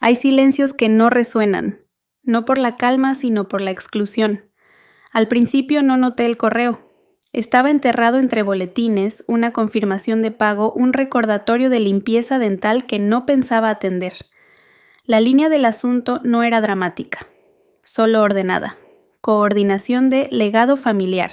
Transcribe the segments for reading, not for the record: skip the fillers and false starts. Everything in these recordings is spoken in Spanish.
Hay silencios que no resuenan, no por la calma, sino por la exclusión. Al principio no noté el correo. Estaba enterrado entre boletines, una confirmación de pago, un recordatorio de limpieza dental que no pensaba atender. La línea del asunto no era dramática, solo ordenada. Coordinación de legado familiar.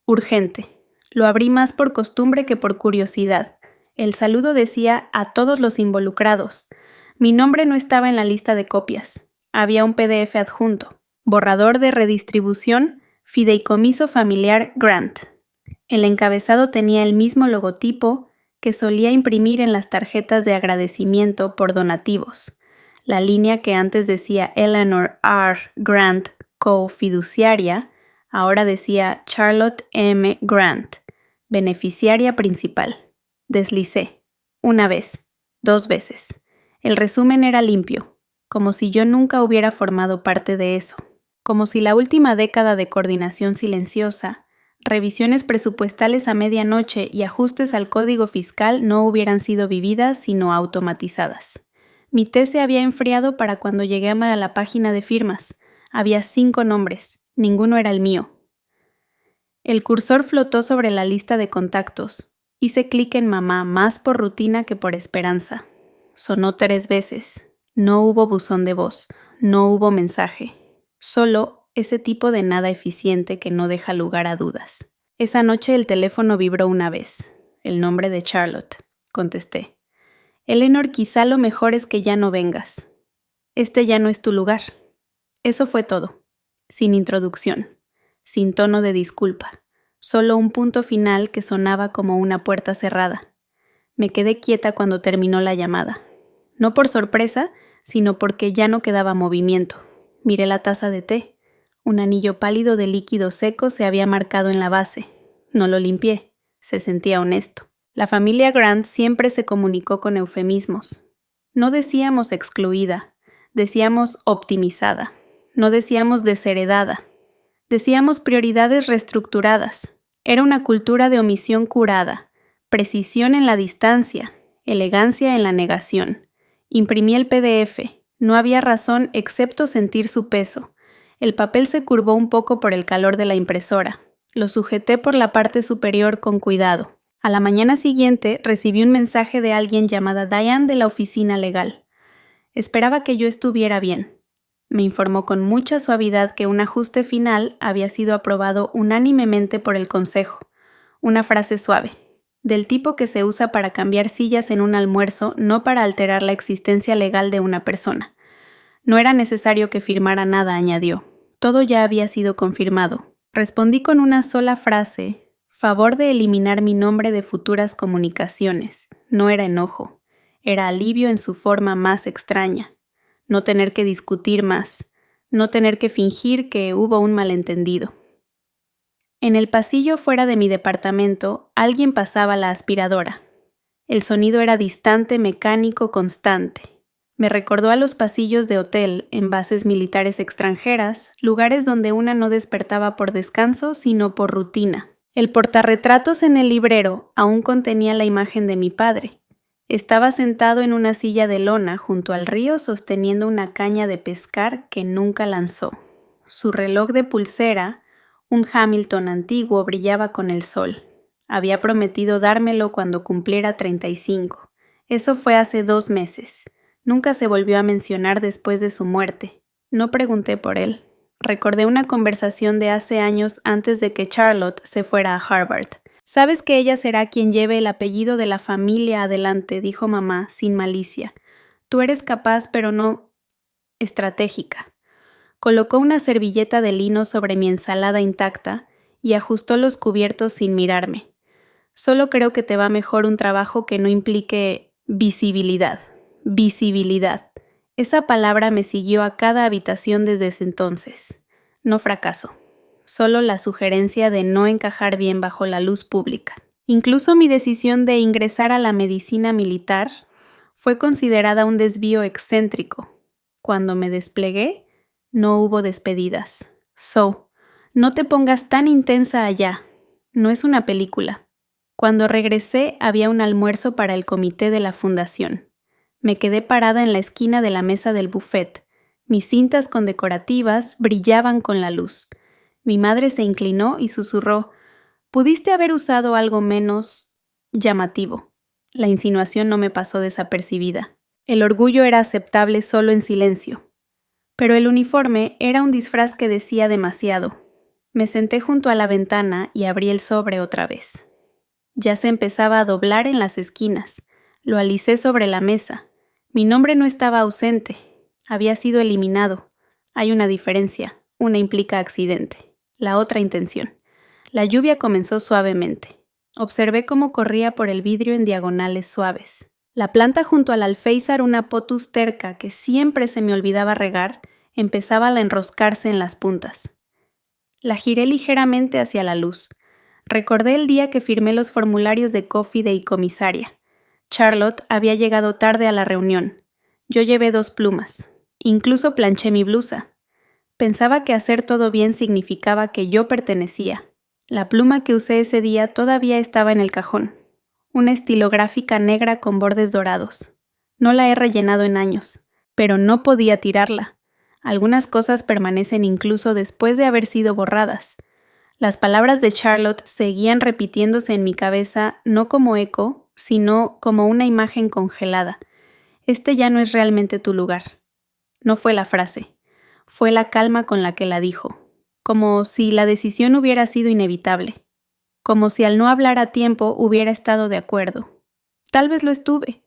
Urgente. Lo abrí más por costumbre que por curiosidad. El saludo decía a todos los involucrados. Mi nombre no estaba en la lista de copias. Había un PDF adjunto. Borrador de redistribución, Fideicomiso Familiar Grant. El encabezado tenía el mismo logotipo que solía imprimir en las tarjetas de agradecimiento por donativos. La línea que antes decía Eleanor R. Grant, co-fiduciaria, ahora decía Charlotte M. Grant, beneficiaria principal. Deslicé. Una vez. 2 veces. El resumen era limpio, como si yo nunca hubiera formado parte de eso. Como si la última década de coordinación silenciosa, revisiones presupuestales a medianoche y ajustes al código fiscal no hubieran sido vividas, sino automatizadas. Mi té se había enfriado para cuando llegué a la página de firmas. Había 5 nombres. Ninguno era el mío. El cursor flotó sobre la lista de contactos. Hice clic en mamá más por rutina que por esperanza. Sonó 3 veces. No hubo buzón de voz. No hubo mensaje. Solo ese tipo de nada eficiente que no deja lugar a dudas. Esa noche el teléfono vibró una vez. El nombre de Charlotte. Contesté. Eleanor, quizá lo mejor es que ya no vengas. Este ya no es tu lugar. Eso fue todo. Sin introducción. Sin tono de disculpa. Solo un punto final que sonaba como una puerta cerrada. Me quedé quieta cuando terminó la llamada. No por sorpresa, sino porque ya no quedaba movimiento. Miré la taza de té. Un anillo pálido de líquido seco se había marcado en la base. No lo limpié. Se sentía honesto. La familia Grant siempre se comunicó con eufemismos. No decíamos excluida, decíamos optimizada. No decíamos desheredada. Decíamos prioridades reestructuradas. Era una cultura de omisión curada, precisión en la distancia, elegancia en la negación. Imprimí el PDF. No había razón excepto sentir su peso. El papel se curvó un poco por el calor de la impresora. Lo sujeté por la parte superior con cuidado. A la mañana siguiente recibí un mensaje de alguien llamada Diane de la oficina legal. Esperaba que yo estuviera bien. Me informó con mucha suavidad que un ajuste final había sido aprobado unánimemente por el consejo. Una frase suave, del tipo que se usa para cambiar sillas en un almuerzo, no para alterar la existencia legal de una persona. No era necesario que firmara nada, añadió. Todo ya había sido confirmado. Respondí con una sola frase. Favor de eliminar mi nombre de futuras comunicaciones. No era enojo. Era alivio en su forma más extraña. No tener que discutir más. No tener que fingir que hubo un malentendido. En el pasillo fuera de mi departamento, alguien pasaba la aspiradora. El sonido era distante, mecánico, constante. Me recordó a los pasillos de hotel en bases militares extranjeras, lugares donde una no despertaba por descanso, sino por rutina. El portarretratos en el librero aún contenía la imagen de mi padre. Estaba sentado en una silla de lona junto al río sosteniendo una caña de pescar que nunca lanzó. Su reloj de pulsera, un Hamilton antiguo, brillaba con el sol. Había prometido dármelo cuando cumpliera 35. Eso fue hace 2 meses. Nunca se volvió a mencionar después de su muerte. No pregunté por él. Recordé una conversación de hace años antes de que Charlotte se fuera a Harvard. «Sabes que ella será quien lleve el apellido de la familia adelante», dijo mamá, sin malicia. «Tú eres capaz, pero no estratégica». Colocó una servilleta de lino sobre mi ensalada intacta y ajustó los cubiertos sin mirarme. «Solo creo que te va mejor un trabajo que no implique visibilidad». Visibilidad. Esa palabra me siguió a cada habitación desde ese entonces. No fracaso. Solo la sugerencia de no encajar bien bajo la luz pública. Incluso mi decisión de ingresar a la medicina militar fue considerada un desvío excéntrico. Cuando me desplegué, no hubo despedidas. No te pongas tan intensa allá. No es una película. Cuando regresé, había un almuerzo para el comité de la fundación. Me quedé parada en la esquina de la mesa del buffet. Mis cintas condecorativas brillaban con la luz. Mi madre se inclinó y susurró: «Pudiste haber usado algo menos llamativo». La insinuación no me pasó desapercibida. El orgullo era aceptable solo en silencio. Pero el uniforme era un disfraz que decía demasiado. Me senté junto a la ventana y abrí el sobre otra vez. Ya se empezaba a doblar en las esquinas. Lo alicé sobre la mesa. Mi nombre no estaba ausente. Había sido eliminado. Hay una diferencia. Una implica accidente. La otra intención. La lluvia comenzó suavemente. Observé cómo corría por el vidrio en diagonales suaves. La planta junto al alféizar, una potus terca que siempre se me olvidaba regar, empezaba a enroscarse en las puntas. La giré ligeramente hacia la luz. Recordé el día que firmé los formularios de comisaria. Charlotte había llegado tarde a la reunión. Yo llevé 2 plumas. Incluso planché mi blusa. Pensaba que hacer todo bien significaba que yo pertenecía. La pluma que usé ese día todavía estaba en el cajón. Una estilográfica negra con bordes dorados. No la he rellenado en años, pero no podía tirarla. Algunas cosas permanecen incluso después de haber sido borradas. Las palabras de Charlotte seguían repitiéndose en mi cabeza no como eco, sino como una imagen congelada. Este ya no es realmente tu lugar. No fue la frase, fue la calma con la que la dijo, como si la decisión hubiera sido inevitable, como si al no hablar a tiempo hubiera estado de acuerdo. Tal vez lo estuve.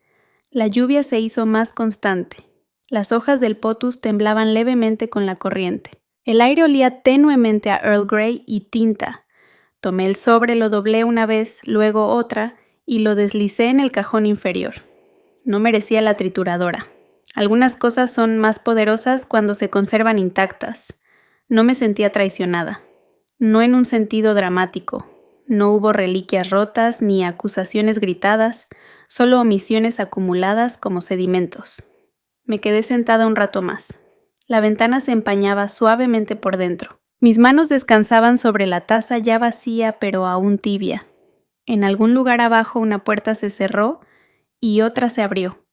La lluvia se hizo más constante. Las hojas del potus temblaban levemente con la corriente. El aire olía tenuemente a Earl Grey y tinta. Tomé el sobre, lo doblé una vez, luego otra, y lo deslicé en el cajón inferior. No merecía la trituradora. Algunas cosas son más poderosas cuando se conservan intactas. No me sentía traicionada. No en un sentido dramático. No hubo reliquias rotas ni acusaciones gritadas, solo omisiones acumuladas como sedimentos. Me quedé sentada un rato más. La ventana se empañaba suavemente por dentro. Mis manos descansaban sobre la taza ya vacía pero aún tibia. En algún lugar abajo una puerta se cerró y otra se abrió.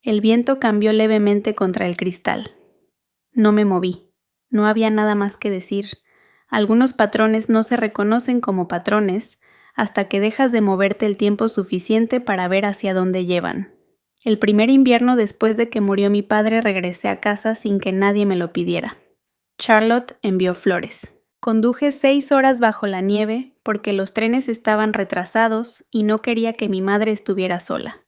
El viento cambió levemente contra el cristal. No me moví. No había nada más que decir. Algunos patrones no se reconocen como patrones hasta que dejas de moverte el tiempo suficiente para ver hacia dónde llevan. El primer invierno después de que murió mi padre regresé a casa sin que nadie me lo pidiera. Charlotte envió flores. Conduje 6 horas bajo la nieve porque los trenes estaban retrasados y no quería que mi madre estuviera sola.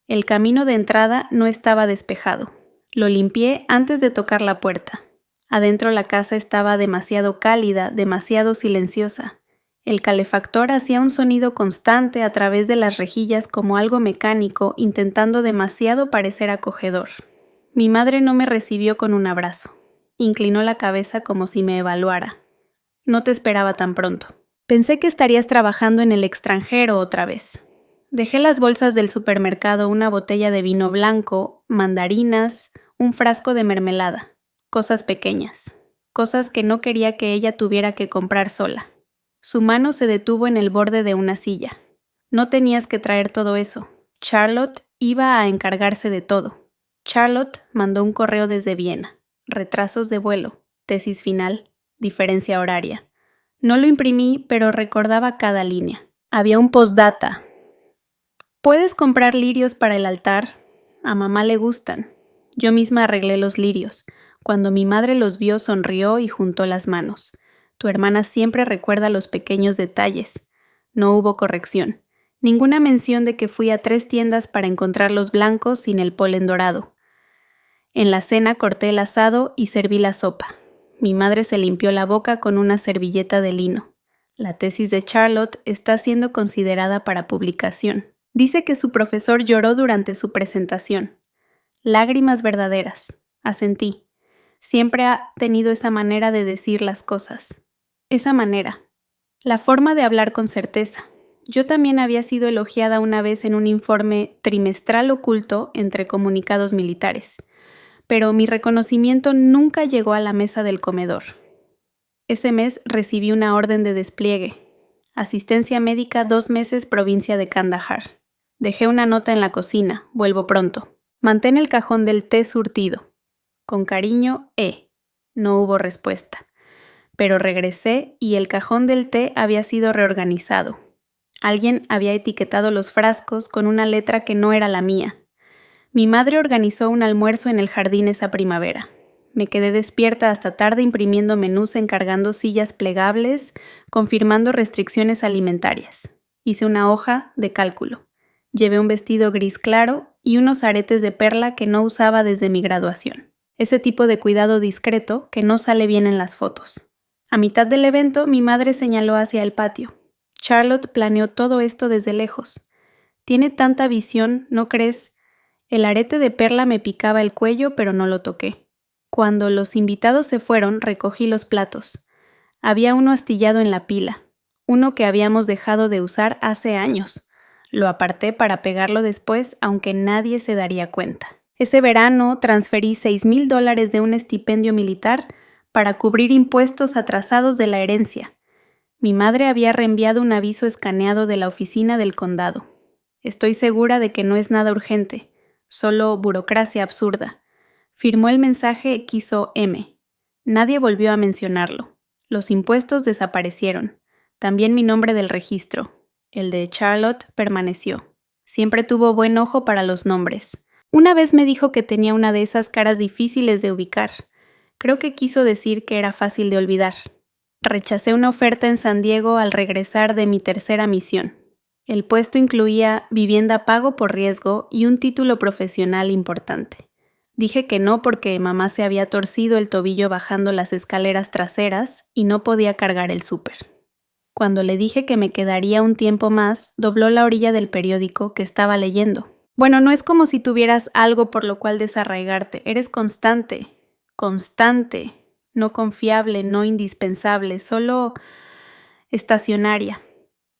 El camino de entrada no estaba despejado. Lo limpié antes de tocar la puerta. Adentro la casa estaba demasiado cálida, demasiado silenciosa. El calefactor hacía un sonido constante a través de las rejillas como algo mecánico, intentando demasiado parecer acogedor. Mi madre no me recibió con un abrazo. Inclinó la cabeza como si me evaluara. No te esperaba tan pronto. Pensé que estarías trabajando en el extranjero otra vez. Dejé las bolsas del supermercado, una botella de vino blanco, mandarinas, un frasco de mermelada. Cosas pequeñas. Cosas que no quería que ella tuviera que comprar sola. Su mano se detuvo en el borde de una silla. No tenías que traer todo eso. Charlotte iba a encargarse de todo. Charlotte mandó un correo desde Viena. Retrasos de vuelo, tesis final, diferencia horaria. No lo imprimí, pero recordaba cada línea. Había un postdata. ¿Puedes comprar lirios para el altar? A mamá le gustan. Yo misma arreglé los lirios. Cuando mi madre los vio, sonrió y juntó las manos. Tu hermana siempre recuerda los pequeños detalles. No hubo corrección. Ninguna mención de que fui a 3 tiendas para encontrar los blancos sin el polen dorado. En la cena corté el asado y serví la sopa. Mi madre se limpió la boca con una servilleta de lino. La tesis de Charlotte está siendo considerada para publicación. Dice que su profesor lloró durante su presentación. Lágrimas verdaderas. Asentí. Siempre ha tenido esa manera de decir las cosas. Esa manera. La forma de hablar con certeza. Yo también había sido elogiada una vez en un informe trimestral oculto entre comunicados militares, pero mi reconocimiento nunca llegó a la mesa del comedor. Ese mes recibí una orden de despliegue. Asistencia médica 2 meses, provincia de Kandahar. Dejé una nota en la cocina, vuelvo pronto. Mantén el cajón del té surtido. Con cariño, E. No hubo respuesta. Pero regresé y el cajón del té había sido reorganizado. Alguien había etiquetado los frascos con una letra que no era la mía. Mi madre organizó un almuerzo en el jardín esa primavera. Me quedé despierta hasta tarde imprimiendo menús, encargando sillas plegables, confirmando restricciones alimentarias. Hice una hoja de cálculo. Llevé un vestido gris claro y unos aretes de perla que no usaba desde mi graduación. Ese tipo de cuidado discreto que no sale bien en las fotos. A mitad del evento, mi madre señaló hacia el patio. Charlotte planeó todo esto desde lejos. Tiene tanta visión, ¿no crees? El arete de perla me picaba el cuello, pero no lo toqué. Cuando los invitados se fueron, recogí los platos. Había uno astillado en la pila, uno que habíamos dejado de usar hace años. Lo aparté para pegarlo después, aunque nadie se daría cuenta. Ese verano transferí $6,000 de un estipendio militar para cubrir impuestos atrasados de la herencia. Mi madre había reenviado un aviso escaneado de la oficina del condado. Estoy segura de que no es nada urgente, solo burocracia absurda. Firmó el mensaje quiso M. Nadie volvió a mencionarlo. Los impuestos desaparecieron. También mi nombre del registro. El de Charlotte permaneció. Siempre tuvo buen ojo para los nombres. Una vez me dijo que tenía una de esas caras difíciles de ubicar. Creo que quiso decir que era fácil de olvidar. Rechacé una oferta en San Diego al regresar de mi tercera misión. El puesto incluía vivienda pago por riesgo y un título profesional importante. Dije que no porque mamá se había torcido el tobillo bajando las escaleras traseras y no podía cargar el súper. Cuando le dije que me quedaría un tiempo más, dobló la orilla del periódico que estaba leyendo. Bueno, no es como si tuvieras algo por lo cual desarraigarte. Eres constante, no confiable, no indispensable, solo estacionaria.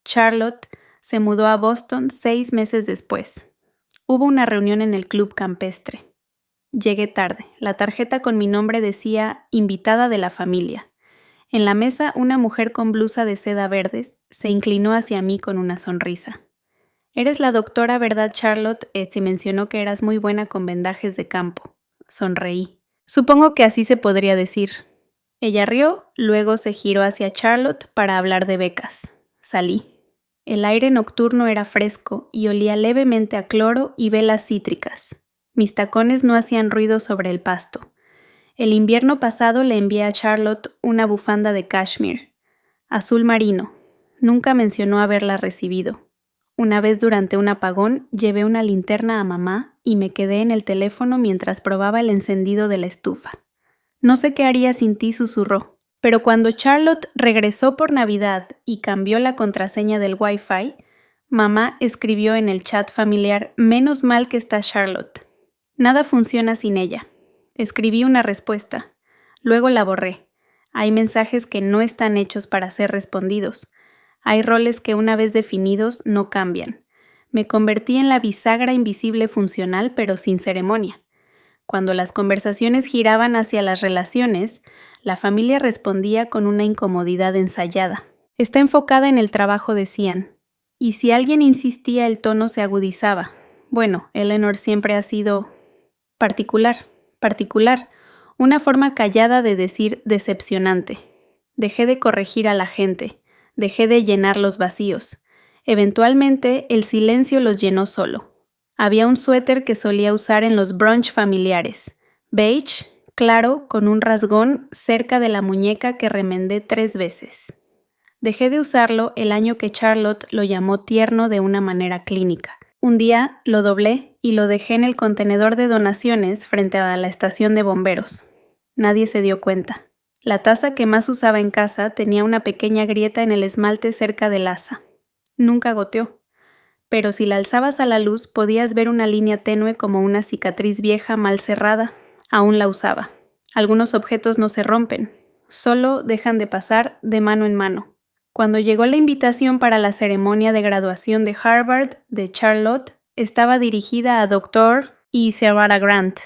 Charlotte se mudó a Boston 6 meses después. Hubo una reunión en el club campestre. Llegué tarde. La tarjeta con mi nombre decía invitada de la familia. En la mesa, una mujer con blusa de seda verdes se inclinó hacia mí con una sonrisa. «Eres la doctora, ¿verdad, Charlotte? Se mencionó que eras muy buena con vendajes de campo». Sonreí. Supongo que así se podría decir. Ella rió, luego se giró hacia Charlotte para hablar de becas. Salí. El aire nocturno era fresco y olía levemente a cloro y velas cítricas. Mis tacones no hacían ruido sobre el pasto. El invierno pasado le envié a Charlotte una bufanda de cashmere, azul marino. Nunca mencionó haberla recibido. Una vez durante un apagón, llevé una linterna a mamá y me quedé en el teléfono mientras probaba el encendido de la estufa. «No sé qué haría sin ti», susurró. Pero cuando Charlotte regresó por Navidad y cambió la contraseña del Wi-Fi, mamá escribió en el chat familiar: «Menos mal que está Charlotte. Nada funciona sin ella». Escribí una respuesta. Luego la borré. Hay mensajes que no están hechos para ser respondidos. Hay roles que una vez definidos no cambian. Me convertí en la bisagra invisible funcional, pero sin ceremonia. Cuando las conversaciones giraban hacia las relaciones, la familia respondía con una incomodidad ensayada. «Está enfocada en el trabajo», decían. Y si alguien insistía, el tono se agudizaba. Bueno, Eleanor siempre ha sido particular, una forma callada de decir decepcionante. Dejé de corregir a la gente, dejé de llenar los vacíos. Eventualmente, el silencio los llenó solo. Había un suéter que solía usar en los brunch familiares, beige, claro, con un rasgón cerca de la muñeca que remendé 3 veces. Dejé de usarlo el año que Charlotte lo llamó tierno de una manera clínica. Un día lo doblé y lo dejé en el contenedor de donaciones frente a la estación de bomberos. Nadie se dio cuenta. La taza que más usaba en casa tenía una pequeña grieta en el esmalte cerca del asa. Nunca goteó. Pero si la alzabas a la luz podías ver una línea tenue como una cicatriz vieja mal cerrada. Aún la usaba. Algunos objetos no se rompen, solo dejan de pasar de mano en mano. Cuando llegó la invitación para la ceremonia de graduación de Harvard de Charlotte, estaba dirigida a Dr. y Sarah Grant.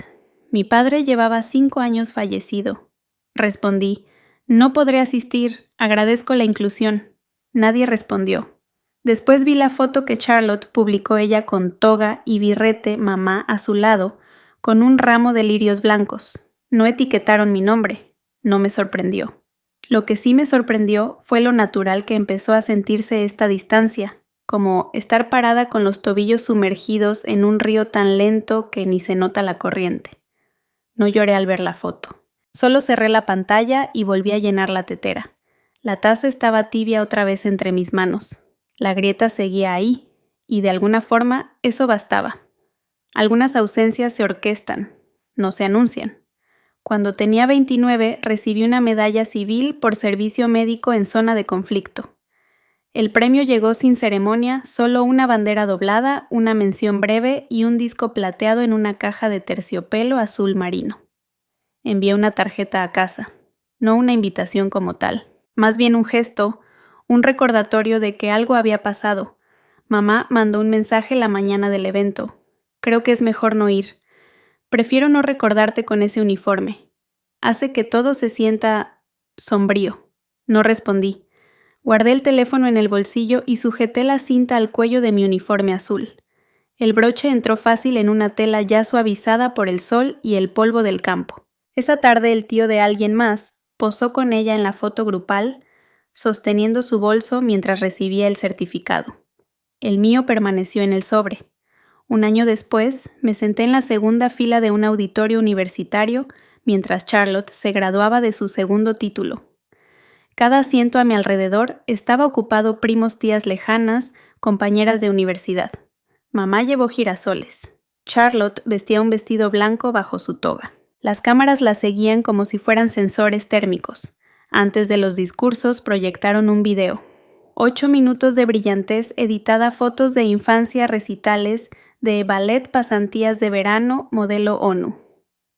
Mi padre llevaba 5 años fallecido. Respondí: «No podré asistir, agradezco la inclusión». Nadie respondió. Después vi la foto que Charlotte publicó ella con toga y birrete mamá a su lado, con un ramo de lirios blancos. No etiquetaron mi nombre. No me sorprendió. Lo que sí me sorprendió fue lo natural que empezó a sentirse esta distancia, como estar parada con los tobillos sumergidos en un río tan lento que ni se nota la corriente. No lloré al ver la foto. Solo cerré la pantalla y volví a llenar la tetera. La taza estaba tibia otra vez entre mis manos. La grieta seguía ahí, y de alguna forma eso bastaba. Algunas ausencias se orquestan, no se anuncian. Cuando tenía 29, recibí una medalla civil por servicio médico en zona de conflicto. El premio llegó sin ceremonia, solo una bandera doblada, una mención breve y un disco plateado en una caja de terciopelo azul marino. Envié una tarjeta a casa, no una invitación como tal, más bien un gesto, un recordatorio de que algo había pasado. Mamá mandó un mensaje la mañana del evento. Creo que es mejor no ir. Prefiero no recordarte con ese uniforme. Hace que todo se sienta sombrío. No respondí. Guardé el teléfono en el bolsillo y sujeté la cinta al cuello de mi uniforme azul. El broche entró fácil en una tela ya suavizada por el sol y el polvo del campo. Esa tarde el tío de alguien más posó con ella en la foto grupal, sosteniendo su bolso mientras recibía el certificado. El mío permaneció en el sobre. Un año después, me senté en la segunda fila de un auditorio universitario mientras Charlotte se graduaba de su segundo título. Cada asiento a mi alrededor estaba ocupado primos, tías lejanas, compañeras de universidad. Mamá llevó girasoles. Charlotte vestía un vestido blanco bajo su toga. Las cámaras la seguían como si fueran sensores térmicos. Antes de los discursos proyectaron un video. 8 minutos de brillantez editada, fotos de infancia, recitales, de ballet, pasantías de verano, modelo ONU.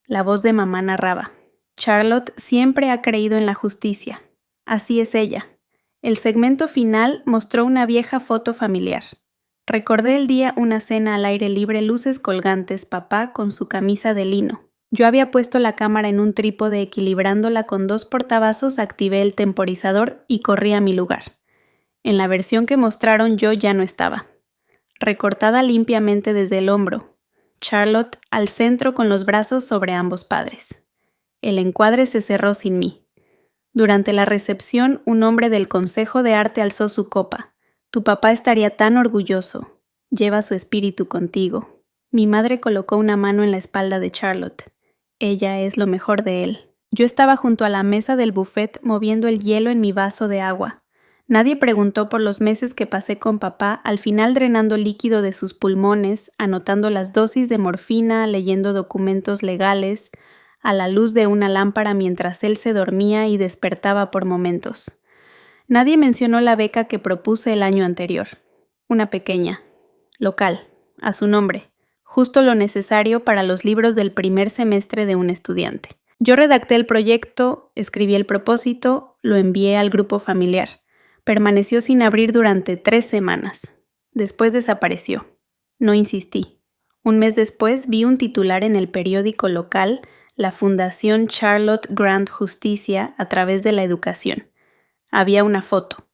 La voz de mamá narraba. Charlotte siempre ha creído en la justicia. Así es ella. El segmento final mostró una vieja foto familiar. Recordé el día, una cena al aire libre, luces colgantes, papá con su camisa de lino. Yo había puesto la cámara en un trípode, equilibrándola con 2 portavasos, activé el temporizador y corrí a mi lugar. En la versión que mostraron yo ya no estaba. Recortada limpiamente desde el hombro. Charlotte al centro con los brazos sobre ambos padres. El encuadre se cerró sin mí. Durante la recepción, un hombre del Consejo de Arte alzó su copa. Tu papá estaría tan orgulloso. Lleva su espíritu contigo. Mi madre colocó una mano en la espalda de Charlotte. Ella es lo mejor de él. Yo estaba junto a la mesa del buffet moviendo el hielo en mi vaso de agua. Nadie preguntó por los meses que pasé con papá, al final drenando líquido de sus pulmones, anotando las dosis de morfina, leyendo documentos legales, a la luz de una lámpara mientras él se dormía y despertaba por momentos. Nadie mencionó la beca que propuse el año anterior. Una pequeña, local, a su nombre, justo lo necesario para los libros del primer semestre de un estudiante. Yo redacté el proyecto, escribí el propósito, lo envié al grupo familiar. Permaneció sin abrir durante 3 semanas. Después desapareció. No insistí. Un mes después vi un titular en el periódico local, la Fundación Charlotte Grant Justicia a través de la educación. Había una foto.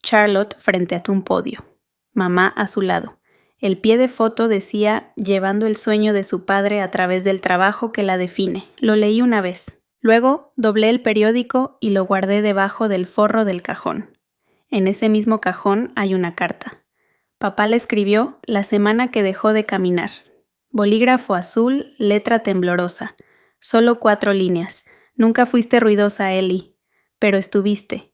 Charlotte frente a un podio. Mamá a su lado. El pie de foto decía, llevando el sueño de su padre a través del trabajo que la define. Lo leí una vez. Luego doblé el periódico y lo guardé debajo del forro del cajón. En ese mismo cajón hay una carta. Papá le escribió la semana que dejó de caminar. Bolígrafo azul, letra temblorosa. Solo 4 líneas. Nunca fuiste ruidosa, Ellie, pero estuviste.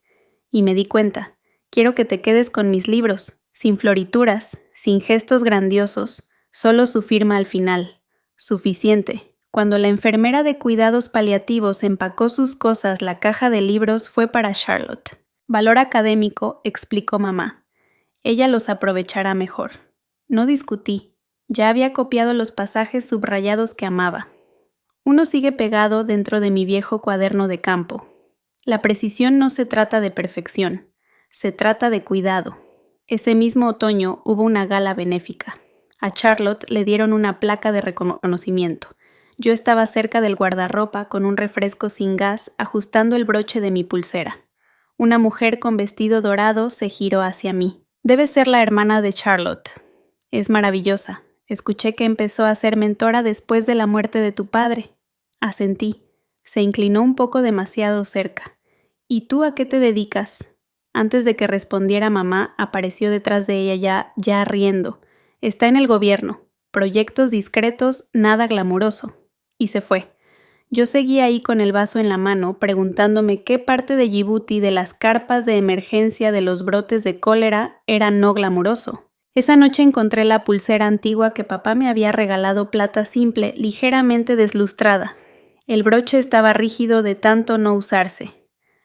Y me di cuenta. Quiero que te quedes con mis libros, sin florituras, sin gestos grandiosos, solo su firma al final. Suficiente. Cuando la enfermera de cuidados paliativos empacó sus cosas, la caja de libros fue para Charlotte. Valor académico, explicó mamá. Ella los aprovechará mejor. No discutí. Ya había copiado los pasajes subrayados que amaba. Uno sigue pegado dentro de mi viejo cuaderno de campo. La precisión no se trata de perfección, se trata de cuidado. Ese mismo otoño hubo una gala benéfica. A Charlotte le dieron una placa de reconocimiento. Yo estaba cerca del guardarropa con un refresco sin gas, ajustando el broche de mi pulsera. Una mujer con vestido dorado se giró hacia mí. Debe ser la hermana de Charlotte. Es maravillosa. Escuché que empezó a ser mentora después de la muerte de tu padre. Asentí. Se inclinó un poco demasiado cerca. ¿Y tú a qué te dedicas? Antes de que respondiera mamá, apareció detrás de ella ya riendo. Está en el gobierno. Proyectos discretos, nada glamuroso. Y se fue. Yo seguía ahí con el vaso en la mano, preguntándome qué parte de Yibuti de las carpas de emergencia de los brotes de cólera era no glamuroso. Esa noche encontré la pulsera antigua que papá me había regalado, plata simple, ligeramente deslustrada. El broche estaba rígido de tanto no usarse.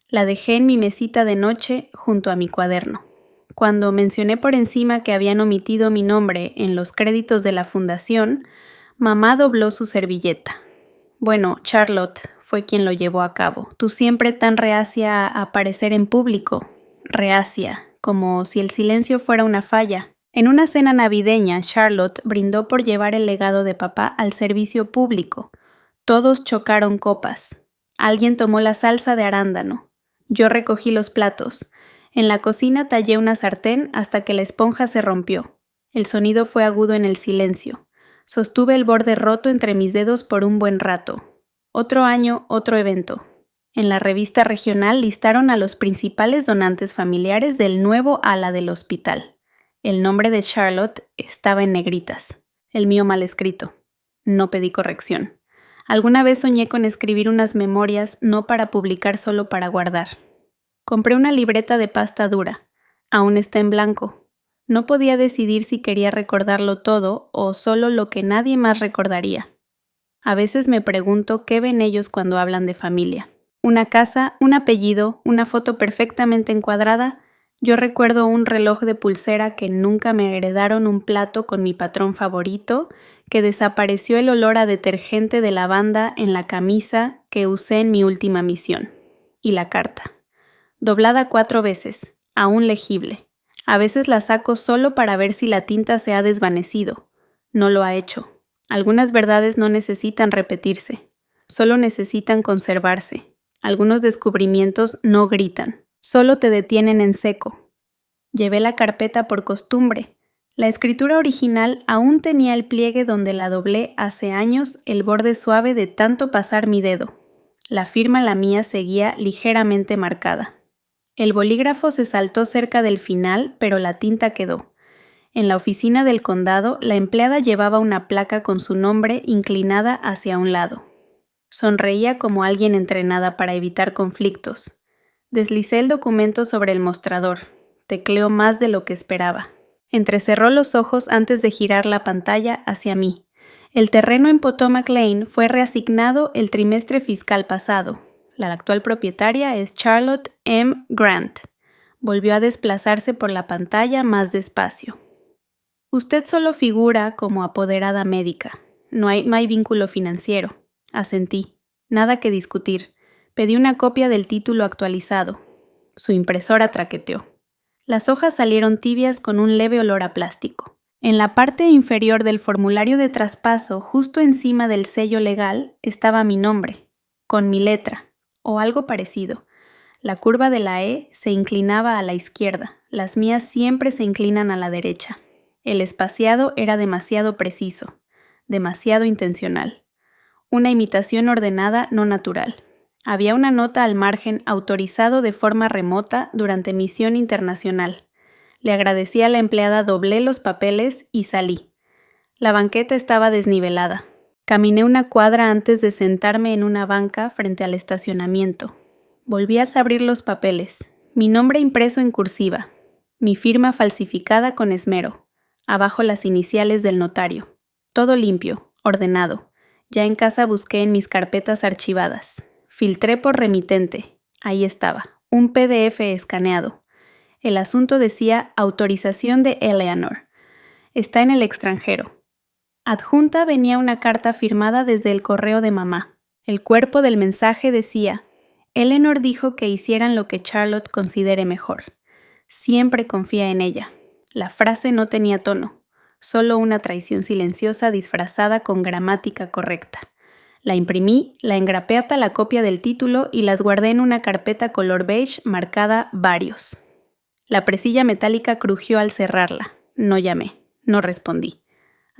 La dejé en mi mesita de noche junto a mi cuaderno. Cuando mencioné por encima que habían omitido mi nombre en los créditos de la fundación, mamá dobló su servilleta. Bueno, Charlotte fue quien lo llevó a cabo. Tú siempre tan reacia a aparecer en público. Reacia, como si el silencio fuera una falla. En una cena navideña, Charlotte brindó por llevar el legado de papá al servicio público. Todos chocaron copas. Alguien tomó la salsa de arándano. Yo recogí los platos. En la cocina tallé una sartén hasta que la esponja se rompió. El sonido fue agudo en el silencio. Sostuve el borde roto entre mis dedos por un buen rato. Otro año, otro evento. En la revista regional listaron a los principales donantes familiares del nuevo ala del hospital. El nombre de Charlotte estaba en negritas. El mío mal escrito. No pedí corrección. Alguna vez soñé con escribir unas memorias, no para publicar, solo para guardar. Compré una libreta de pasta dura. Aún está en blanco. No podía decidir si quería recordarlo todo o solo lo que nadie más recordaría. A veces me pregunto qué ven ellos cuando hablan de familia. Una casa, un apellido, una foto perfectamente encuadrada. Yo recuerdo un reloj de pulsera que nunca me heredaron, un plato con mi patrón favorito, que desapareció el olor a detergente de lavanda en la camisa que usé en mi última misión. Y la carta. Doblada 4 veces, aún legible. A veces la saco solo para ver si la tinta se ha desvanecido. No lo ha hecho. Algunas verdades no necesitan repetirse, solo necesitan conservarse. Algunos descubrimientos no gritan, solo te detienen en seco. Llevé la carpeta por costumbre. La escritura original aún tenía el pliegue donde la doblé hace años, el borde suave de tanto pasar mi dedo. La firma, la mía, seguía ligeramente marcada. El bolígrafo se saltó cerca del final, pero la tinta quedó. En la oficina del condado, la empleada llevaba una placa con su nombre inclinada hacia un lado. Sonreía como alguien entrenada para evitar conflictos. Deslicé el documento sobre el mostrador. Tecleó más de lo que esperaba. Entrecerró los ojos antes de girar la pantalla hacia mí. El terreno en Potomac Lane fue reasignado el trimestre fiscal pasado. La actual propietaria es Charlotte M. Grant. Volvió a desplazarse por la pantalla más despacio. Usted solo figura como apoderada médica. No hay vínculo financiero. Asentí. Nada que discutir. Pedí una copia del título actualizado. Su impresora traqueteó. Las hojas salieron tibias con un leve olor a plástico. En la parte inferior del formulario de traspaso, justo encima del sello legal, estaba mi nombre, con mi letra, o algo parecido. La curva de la E se inclinaba a la izquierda, las mías siempre se inclinan a la derecha. El espaciado era demasiado preciso, demasiado intencional. Una imitación ordenada, no natural. Había una nota al margen, autorizado de forma remota durante misión internacional. Le agradecí a la empleada, doblé los papeles y salí. La banqueta estaba desnivelada. Caminé una cuadra antes de sentarme en una banca frente al estacionamiento. Volví a abrir los papeles. Mi nombre impreso en cursiva. Mi firma falsificada con esmero. Abajo las iniciales del notario. Todo limpio, ordenado. Ya en casa busqué en mis carpetas archivadas. Filtré por remitente. Ahí estaba, un PDF escaneado. El asunto decía autorización de Eleanor. Está en el extranjero. Adjunta venía una carta firmada desde el correo de mamá. El cuerpo del mensaje decía: Eleanor dijo que hicieran lo que Charlotte considere mejor. Siempre confía en ella. La frase no tenía tono, solo una traición silenciosa disfrazada con gramática correcta. La imprimí, la engrapé hasta la copia del título y las guardé en una carpeta color beige marcada varios. La presilla metálica crujió al cerrarla. No llamé, no respondí.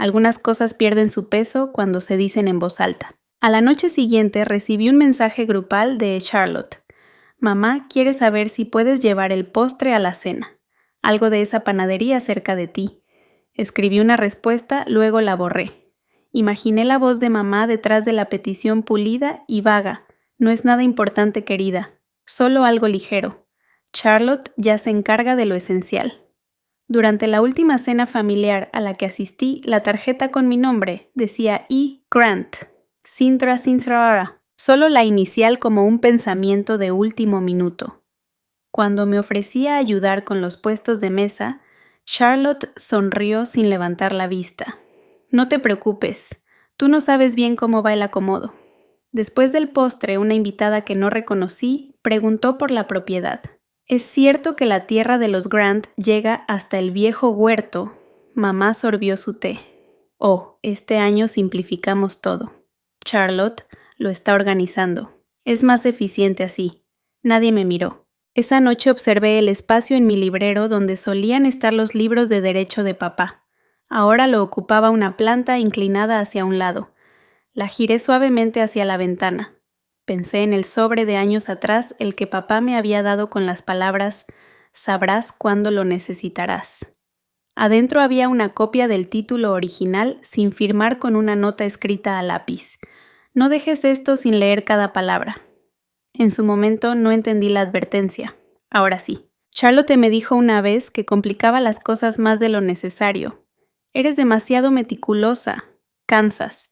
Algunas cosas pierden su peso cuando se dicen en voz alta. A la noche siguiente recibí un mensaje grupal de Charlotte. Mamá quiere saber si puedes llevar el postre a la cena. Algo de esa panadería cerca de ti. Escribí una respuesta, luego la borré. Imaginé la voz de mamá detrás de la petición pulida y vaga. No es nada importante, querida. Solo algo ligero. Charlotte ya se encarga de lo esencial. Durante la última cena familiar a la que asistí, la tarjeta con mi nombre decía E. Grant. Sintra Sintrara. Solo la inicial como un pensamiento de último minuto. Cuando me ofrecía ayudar con los puestos de mesa, Charlotte sonrió sin levantar la vista. No te preocupes, tú no sabes bien cómo va el acomodo. Después del postre, una invitada que no reconocí preguntó por la propiedad. ¿Es cierto que la tierra de los Grant llega hasta el viejo huerto? Mamá sorbió su té. Oh, este año simplificamos todo. Charlotte lo está organizando. Es más eficiente así. Nadie me miró. Esa noche observé el espacio en mi librero donde solían estar los libros de derecho de papá. Ahora lo ocupaba una planta inclinada hacia un lado. La giré suavemente hacia la ventana. Pensé en el sobre de años atrás, el que papá me había dado con las palabras «Sabrás cuándo lo necesitarás». Adentro había una copia del título original sin firmar con una nota escrita a lápiz. No dejes esto sin leer cada palabra. En su momento no entendí la advertencia. Ahora sí. Charlotte me dijo una vez que complicaba las cosas más de lo necesario. Eres demasiado meticulosa. Cansas.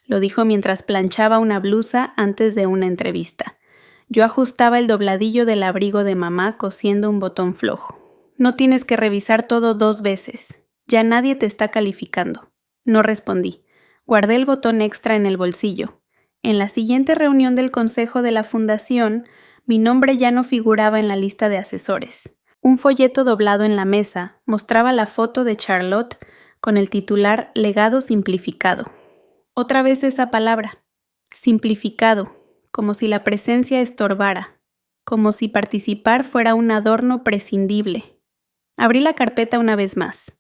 Lo dijo mientras planchaba una blusa antes de una entrevista. Yo ajustaba el dobladillo del abrigo de mamá cosiendo un botón flojo. No tienes que revisar todo 2 veces. Ya nadie te está calificando. No respondí. Guardé el botón extra en el bolsillo. En la siguiente reunión del consejo de la fundación, mi nombre ya no figuraba en la lista de asesores. Un folleto doblado en la mesa mostraba la foto de Charlotte con el titular Legado simplificado. Otra vez esa palabra. Simplificado, como si la presencia estorbara, como si participar fuera un adorno prescindible. Abrí la carpeta una vez más.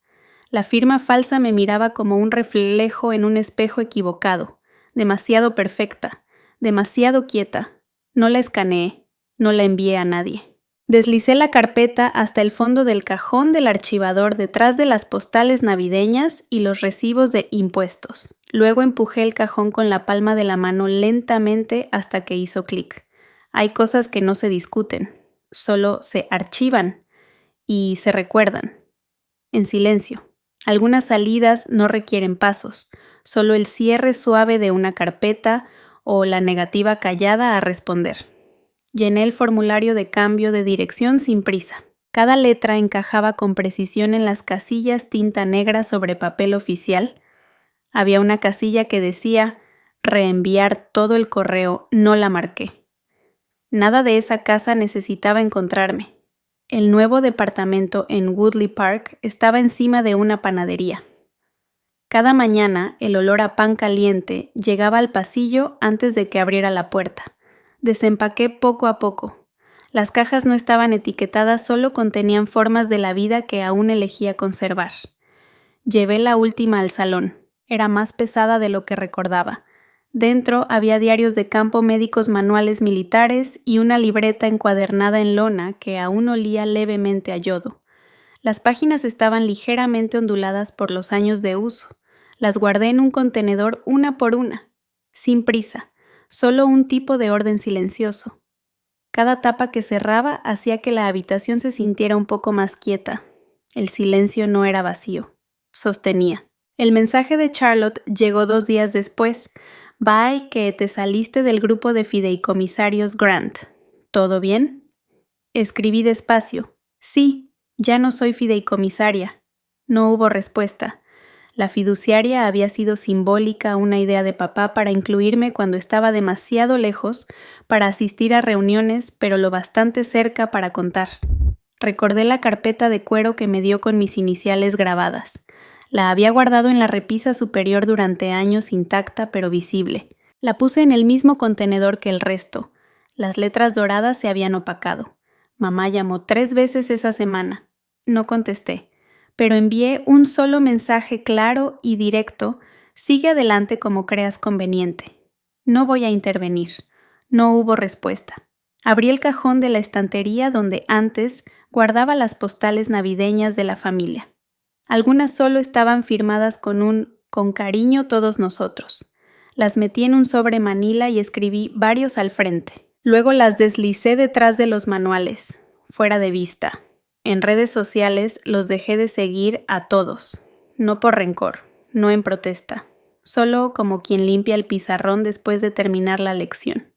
La firma falsa me miraba como un reflejo en un espejo equivocado, demasiado perfecta, demasiado quieta. No la escaneé, no la envié a nadie. Deslicé la carpeta hasta el fondo del cajón del archivador detrás de las postales navideñas y los recibos de impuestos. Luego empujé el cajón con la palma de la mano lentamente hasta que hizo clic. Hay cosas que no se discuten, solo se archivan y se recuerdan. En silencio. Algunas salidas no requieren pasos, solo el cierre suave de una carpeta o la negativa callada a responder. Llené el formulario de cambio de dirección sin prisa. Cada letra encajaba con precisión en las casillas tinta negra sobre papel oficial. Había una casilla que decía reenviar todo el correo, no la marqué. Nada de esa casa necesitaba encontrarme. El nuevo departamento en Woodley Park estaba encima de una panadería. Cada mañana el olor a pan caliente llegaba al pasillo antes de que abriera la puerta. Desempaqué poco a poco. Las cajas no estaban etiquetadas, solo contenían formas de la vida que aún elegía conservar. Llevé la última al salón. Era más pesada de lo que recordaba. Dentro había diarios de campo, médicos, manuales militares y una libreta encuadernada en lona que aún olía levemente a yodo. Las páginas estaban ligeramente onduladas por los años de uso. Las guardé en un contenedor una por una, sin prisa, solo un tipo de orden silencioso. Cada tapa que cerraba hacía que la habitación se sintiera un poco más quieta. El silencio no era vacío. Sostenía. El mensaje de Charlotte llegó 2 días después. Bye, que te saliste del grupo de fideicomisarios Grant. ¿Todo bien? Escribí despacio. Sí, ya no soy fideicomisaria. No hubo respuesta. La fiduciaria había sido simbólica, una idea de papá para incluirme cuando estaba demasiado lejos para asistir a reuniones, pero lo bastante cerca para contar. Recordé la carpeta de cuero que me dio con mis iniciales grabadas. La había guardado en la repisa superior durante años, intacta pero visible. La puse en el mismo contenedor que el resto. Las letras doradas se habían opacado. Mamá llamó 3 veces esa semana. No contesté. pero envié un solo mensaje claro y directo: sigue adelante como creas conveniente. No voy a intervenir. No hubo respuesta. Abrí el cajón de la estantería donde antes guardaba las postales navideñas de la familia. Algunas solo estaban firmadas con cariño todos nosotros. Las metí en un sobre manila y escribí varios al frente. Luego las deslicé detrás de los manuales, fuera de vista. En redes sociales los dejé de seguir a todos, no por rencor, no en protesta, solo como quien limpia el pizarrón después de terminar la lección.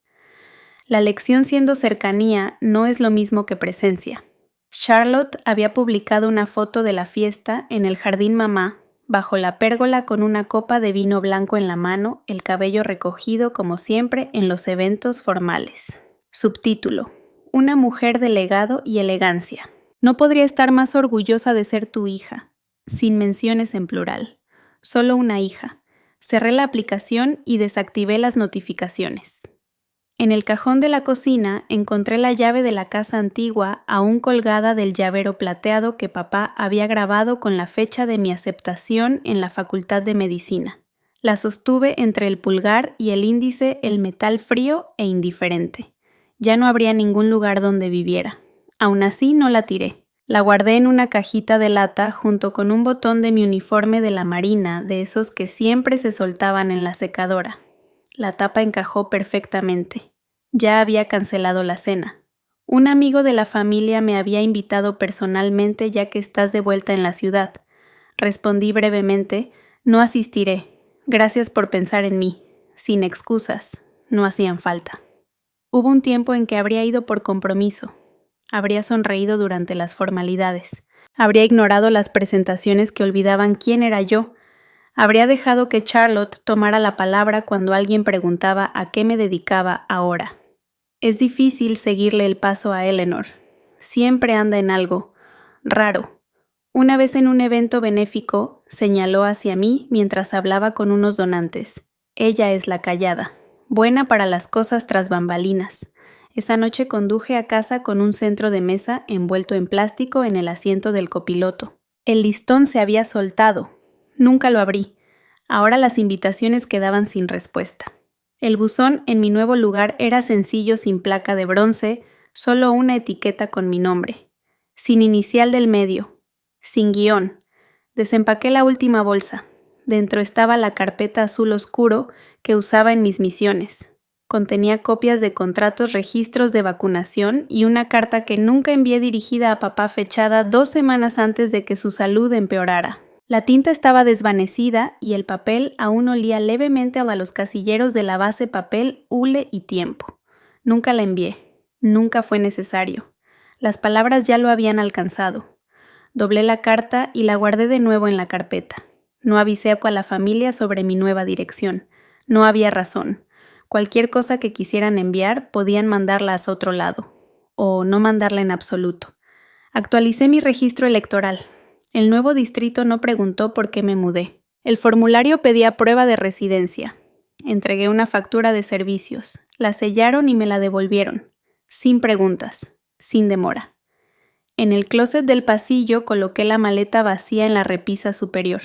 La lección, siendo cercanía, no es lo mismo que presencia. Charlotte había publicado una foto de la fiesta en el jardín mamá, bajo la pérgola con una copa de vino blanco en la mano, el cabello recogido como siempre en los eventos formales. Subtítulo: Una mujer de legado y elegancia. No podría estar más orgullosa de ser tu hija, sin menciones en plural. Solo una hija. Cerré la aplicación y desactivé las notificaciones. En el cajón de la cocina encontré la llave de la casa antigua aún colgada del llavero plateado que papá había grabado con la fecha de mi aceptación en la Facultad de Medicina. La sostuve entre el pulgar y el índice, el metal frío e indiferente. Ya no habría ningún lugar donde viviera. Aún así no la tiré. La guardé en una cajita de lata junto con un botón de mi uniforme de la Marina, de esos que siempre se soltaban en la secadora. La tapa encajó perfectamente. Ya había cancelado la cena. Un amigo de la familia me había invitado personalmente ya que estás de vuelta en la ciudad. Respondí brevemente: no asistiré. Gracias por pensar en mí. Sin excusas. No hacían falta. Hubo un tiempo en que habría ido por compromiso. Habría sonreído durante las formalidades. Habría ignorado las presentaciones que olvidaban quién era yo. Habría dejado que Charlotte tomara la palabra cuando alguien preguntaba a qué me dedicaba ahora. Es difícil seguirle el paso a Eleanor. Siempre anda en algo raro. Una vez en un evento benéfico, señaló hacia mí mientras hablaba con unos donantes. Ella es la callada, buena para las cosas tras bambalinas. Esa noche conduje a casa con un centro de mesa envuelto en plástico en el asiento del copiloto. El listón se había soltado. Nunca lo abrí. Ahora las invitaciones quedaban sin respuesta. El buzón en mi nuevo lugar era sencillo, sin placa de bronce, solo una etiqueta con mi nombre. Sin inicial del medio. Sin guión. Desempaqué la última bolsa. Dentro estaba la carpeta azul oscuro que usaba en mis misiones. Contenía copias de contratos, registros de vacunación y una carta que nunca envié dirigida a papá, fechada 2 semanas antes de que su salud empeorara. La tinta estaba desvanecida y el papel aún olía levemente a los casilleros de la base papel, hule y tiempo. Nunca la envié. Nunca fue necesario. Las palabras ya lo habían alcanzado. Doblé la carta y la guardé de nuevo en la carpeta. No avisé a la familia sobre mi nueva dirección. No había razón. Cualquier cosa que quisieran enviar podían mandarla a otro lado. O no mandarla en absoluto. Actualicé mi registro electoral. El nuevo distrito no preguntó por qué me mudé. El formulario pedía prueba de residencia. Entregué una factura de servicios. La sellaron y me la devolvieron. Sin preguntas. Sin demora. En el closet del pasillo coloqué la maleta vacía en la repisa superior.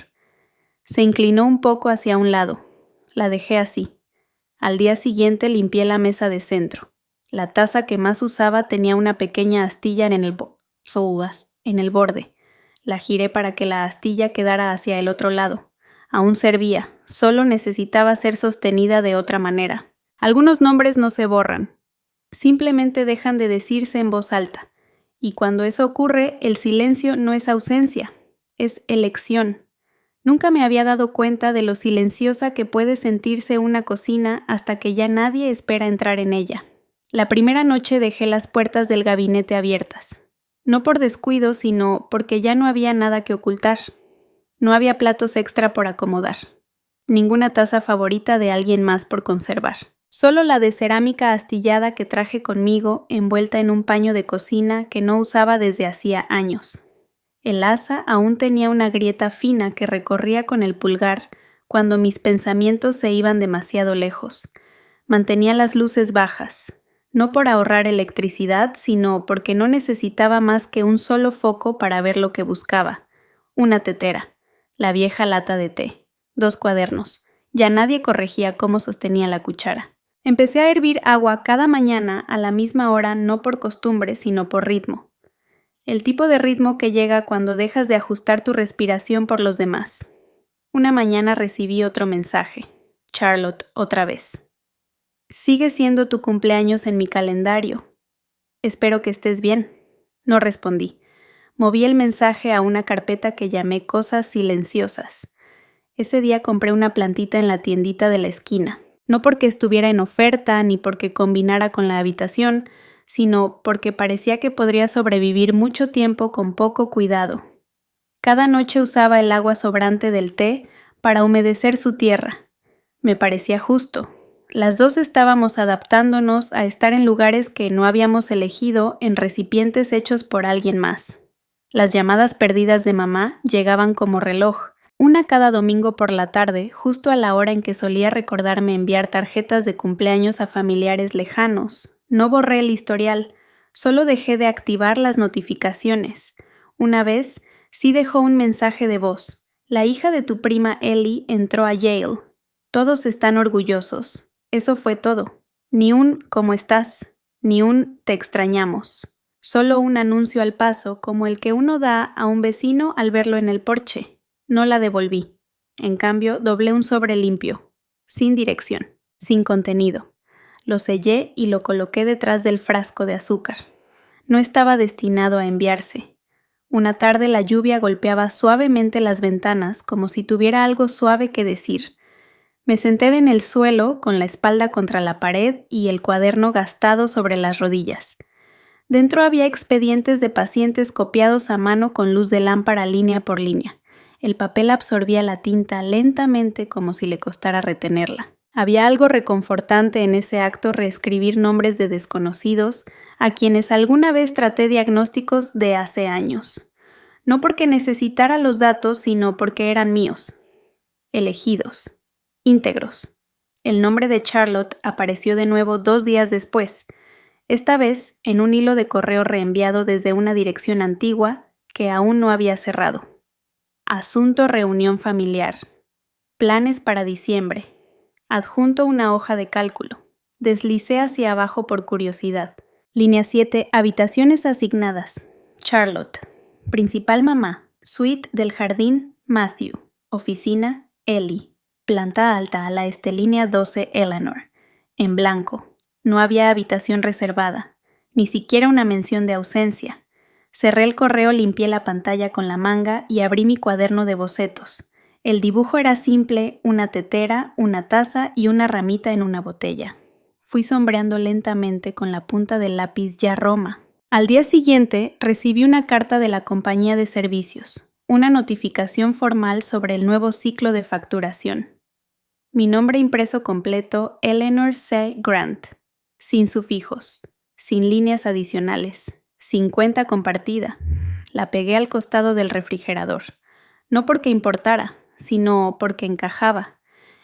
Se inclinó un poco hacia un lado. La dejé así. Al día siguiente limpié la mesa de centro. La taza que más usaba tenía una pequeña astilla en el borde. La giré para que la astilla quedara hacia el otro lado. Aún servía, solo necesitaba ser sostenida de otra manera. Algunos nombres no se borran. Simplemente dejan de decirse en voz alta. Y cuando eso ocurre, el silencio no es ausencia, es elección. Nunca me había dado cuenta de lo silenciosa que puede sentirse una cocina hasta que ya nadie espera entrar en ella. La primera noche dejé las puertas del gabinete abiertas. No por descuido, sino porque ya no había nada que ocultar. No había platos extra por acomodar. Ninguna taza favorita de alguien más por conservar. Solo la de cerámica astillada que traje conmigo, envuelta en un paño de cocina que no usaba desde hacía años. El asa aún tenía una grieta fina que recorría con el pulgar cuando mis pensamientos se iban demasiado lejos. Mantenía las luces bajas. No por ahorrar electricidad, sino porque no necesitaba más que un solo foco para ver lo que buscaba. una tetera, la vieja lata de té, 2 cuadernos. Ya nadie corregía cómo sostenía la cuchara. Empecé a hervir agua cada mañana a la misma hora, no por costumbre, sino por ritmo. El tipo de ritmo que llega cuando dejas de ajustar tu respiración por los demás. Una mañana recibí otro mensaje. Charlotte, otra vez. Sigue siendo tu cumpleaños en mi calendario. Espero que estés bien. No respondí. Moví el mensaje a una carpeta que llamé Cosas Silenciosas. Ese día compré una plantita en la tiendita de la esquina. No porque estuviera en oferta ni porque combinara con la habitación, sino porque parecía que podría sobrevivir mucho tiempo con poco cuidado. Cada noche usaba el agua sobrante del té para humedecer su tierra. Me parecía justo. Las dos estábamos adaptándonos a estar en lugares que no habíamos elegido, en recipientes hechos por alguien más. Las llamadas perdidas de mamá llegaban como reloj, una cada domingo por la tarde, justo a la hora en que solía recordarme enviar tarjetas de cumpleaños a familiares lejanos. No borré el historial, solo dejé de activar las notificaciones. Una vez, sí dejó un mensaje de voz. La hija de tu prima Ellie entró a Yale. Todos están orgullosos. Eso fue todo. Ni un ¿cómo estás? Ni un te extrañamos. Solo un anuncio al paso como el que uno da a un vecino al verlo en el porche. No la devolví. En cambio, doblé un sobre limpio, sin dirección, sin contenido. Lo sellé y lo coloqué detrás del frasco de azúcar. No estaba destinado a enviarse. Una tarde la lluvia golpeaba suavemente las ventanas como si tuviera algo suave que decir. Me senté en el suelo con la espalda contra la pared y el cuaderno gastado sobre las rodillas. Dentro había expedientes de pacientes copiados a mano con luz de lámpara línea por línea. El papel absorbía la tinta lentamente como si le costara retenerla. Había algo reconfortante en ese acto, reescribir nombres de desconocidos a quienes alguna vez traté diagnósticos de hace años. No porque necesitara los datos, sino porque eran míos. Elegidos. Íntegros. El nombre de Charlotte apareció de nuevo 2 días después, esta vez en un hilo de correo reenviado desde una dirección antigua que aún no había cerrado. Asunto reunión familiar. Planes para diciembre. Adjunto una hoja de cálculo. Deslicé hacia abajo por curiosidad. Línea 7. Habitaciones asignadas. Charlotte. Principal mamá. Suite del jardín. Matthew. Oficina. Ellie. Planta alta a la línea 12 Eleanor. En blanco. No había habitación reservada. Ni siquiera una mención de ausencia. Cerré el correo, limpié la pantalla con la manga y abrí mi cuaderno de bocetos. El dibujo era simple, una tetera, una taza y una ramita en una botella. Fui sombreando lentamente con la punta del lápiz ya Roma. Al día siguiente recibí una carta de la compañía de servicios, una notificación formal sobre el nuevo ciclo de facturación. Mi nombre impreso completo, Eleanor C. Grant, sin sufijos, sin líneas adicionales. 50 compartida. La pegué al costado del refrigerador. No porque importara, sino porque encajaba.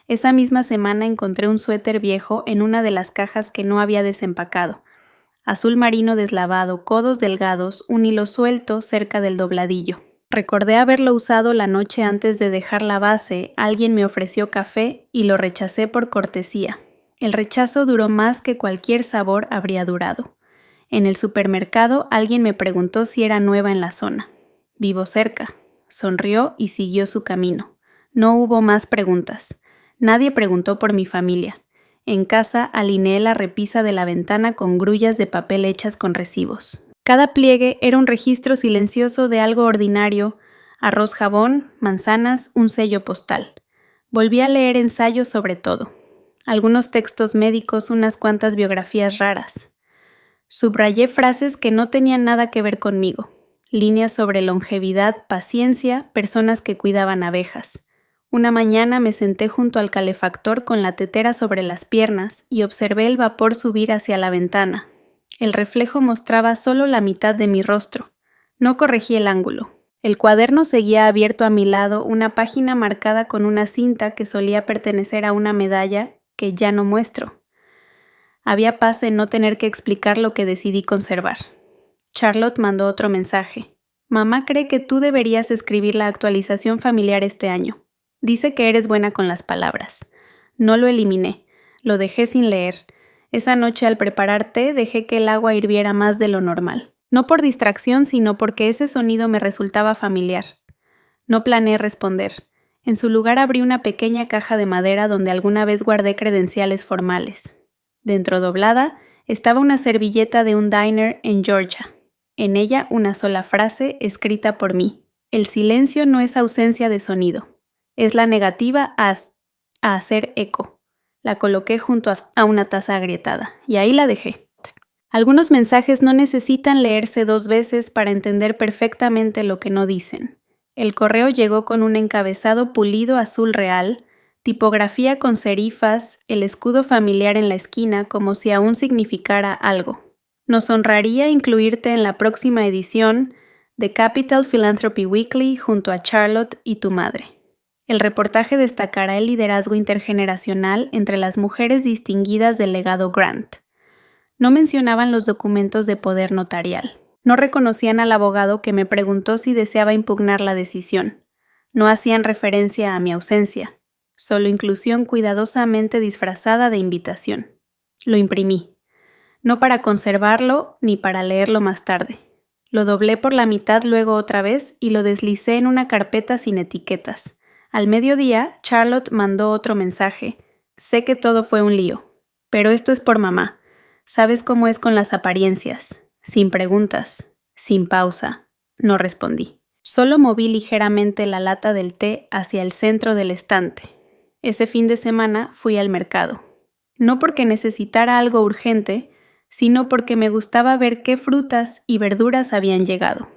Esa misma semana encontré un suéter viejo en una de las cajas que no había desempacado. Azul marino deslavado, codos delgados, un hilo suelto cerca del dobladillo. Recordé haberlo usado la noche antes de dejar la base. Alguien me ofreció café y lo rechacé por cortesía. El rechazo duró más que cualquier sabor habría durado. En el supermercado alguien me preguntó si era nueva en la zona. Vivo cerca. Sonrió y siguió su camino. No hubo más preguntas. Nadie preguntó por mi familia. En casa alineé la repisa de la ventana con grullas de papel hechas con recibos. Cada pliegue era un registro silencioso de algo ordinario: arroz, jabón, manzanas, un sello postal. Volví a leer ensayos sobre todo. Algunos textos médicos, unas cuantas biografías raras. Subrayé frases que no tenían nada que ver conmigo. Líneas sobre longevidad, paciencia, personas que cuidaban abejas. Una mañana me senté junto al calefactor con la tetera sobre las piernas y observé el vapor subir hacia la ventana. El reflejo mostraba solo la mitad de mi rostro. No corregí el ángulo. El cuaderno seguía abierto a mi lado, una página marcada con una cinta que solía pertenecer a una medalla que ya no muestro. Había paz en no tener que explicar lo que decidí conservar. Charlotte mandó otro mensaje. Mamá cree que tú deberías escribir la actualización familiar este año. Dice que eres buena con las palabras. No lo eliminé. Lo dejé sin leer. Esa noche al preparar té dejé que el agua hirviera más de lo normal. No por distracción, sino porque ese sonido me resultaba familiar. No planeé responder. En su lugar abrí una pequeña caja de madera donde alguna vez guardé credenciales formales. Dentro, doblada, estaba una servilleta de un diner en Georgia. En ella una sola frase escrita por mí. El silencio no es ausencia de sonido. Es la negativa a hacer eco. La coloqué junto a una taza agrietada y ahí la dejé. Algunos mensajes no necesitan leerse 2 veces para entender perfectamente lo que no dicen. El correo llegó con un encabezado pulido azul real, tipografía con serifas, el escudo familiar en la esquina como si aún significara algo. Nos honraría incluirte en la próxima edición de Capital Philanthropy Weekly junto a Charlotte y tu madre. El reportaje destacará el liderazgo intergeneracional entre las mujeres distinguidas del legado Grant. No mencionaban los documentos de poder notarial. No reconocían al abogado que me preguntó si deseaba impugnar la decisión. No hacían referencia a mi ausencia, solo inclusión cuidadosamente disfrazada de invitación. Lo imprimí. No para conservarlo ni para leerlo más tarde. Lo doblé por la mitad luego otra vez y lo deslicé en una carpeta sin etiquetas. Al mediodía, Charlotte mandó otro mensaje. Sé que todo fue un lío, pero esto es por mamá. Sabes cómo es con las apariencias. Sin preguntas, sin pausa. No respondí. Solo moví ligeramente la lata del té hacia el centro del estante. Ese fin de semana fui al mercado. No porque necesitara algo urgente, sino porque me gustaba ver qué frutas y verduras habían llegado.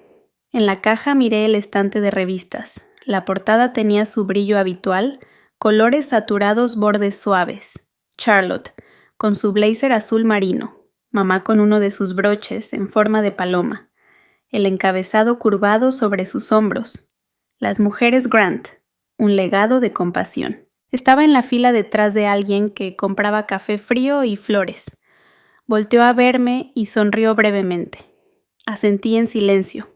En la caja miré el estante de revistas. La portada tenía su brillo habitual, colores saturados, bordes suaves. Charlotte, con su blazer azul marino. Mamá con uno de sus broches en forma de paloma. El encabezado curvado sobre sus hombros. Las mujeres Grant, un legado de compasión. Estaba en la fila detrás de alguien que compraba café frío y flores. Volteó a verme y sonrió brevemente. Asentí en silencio.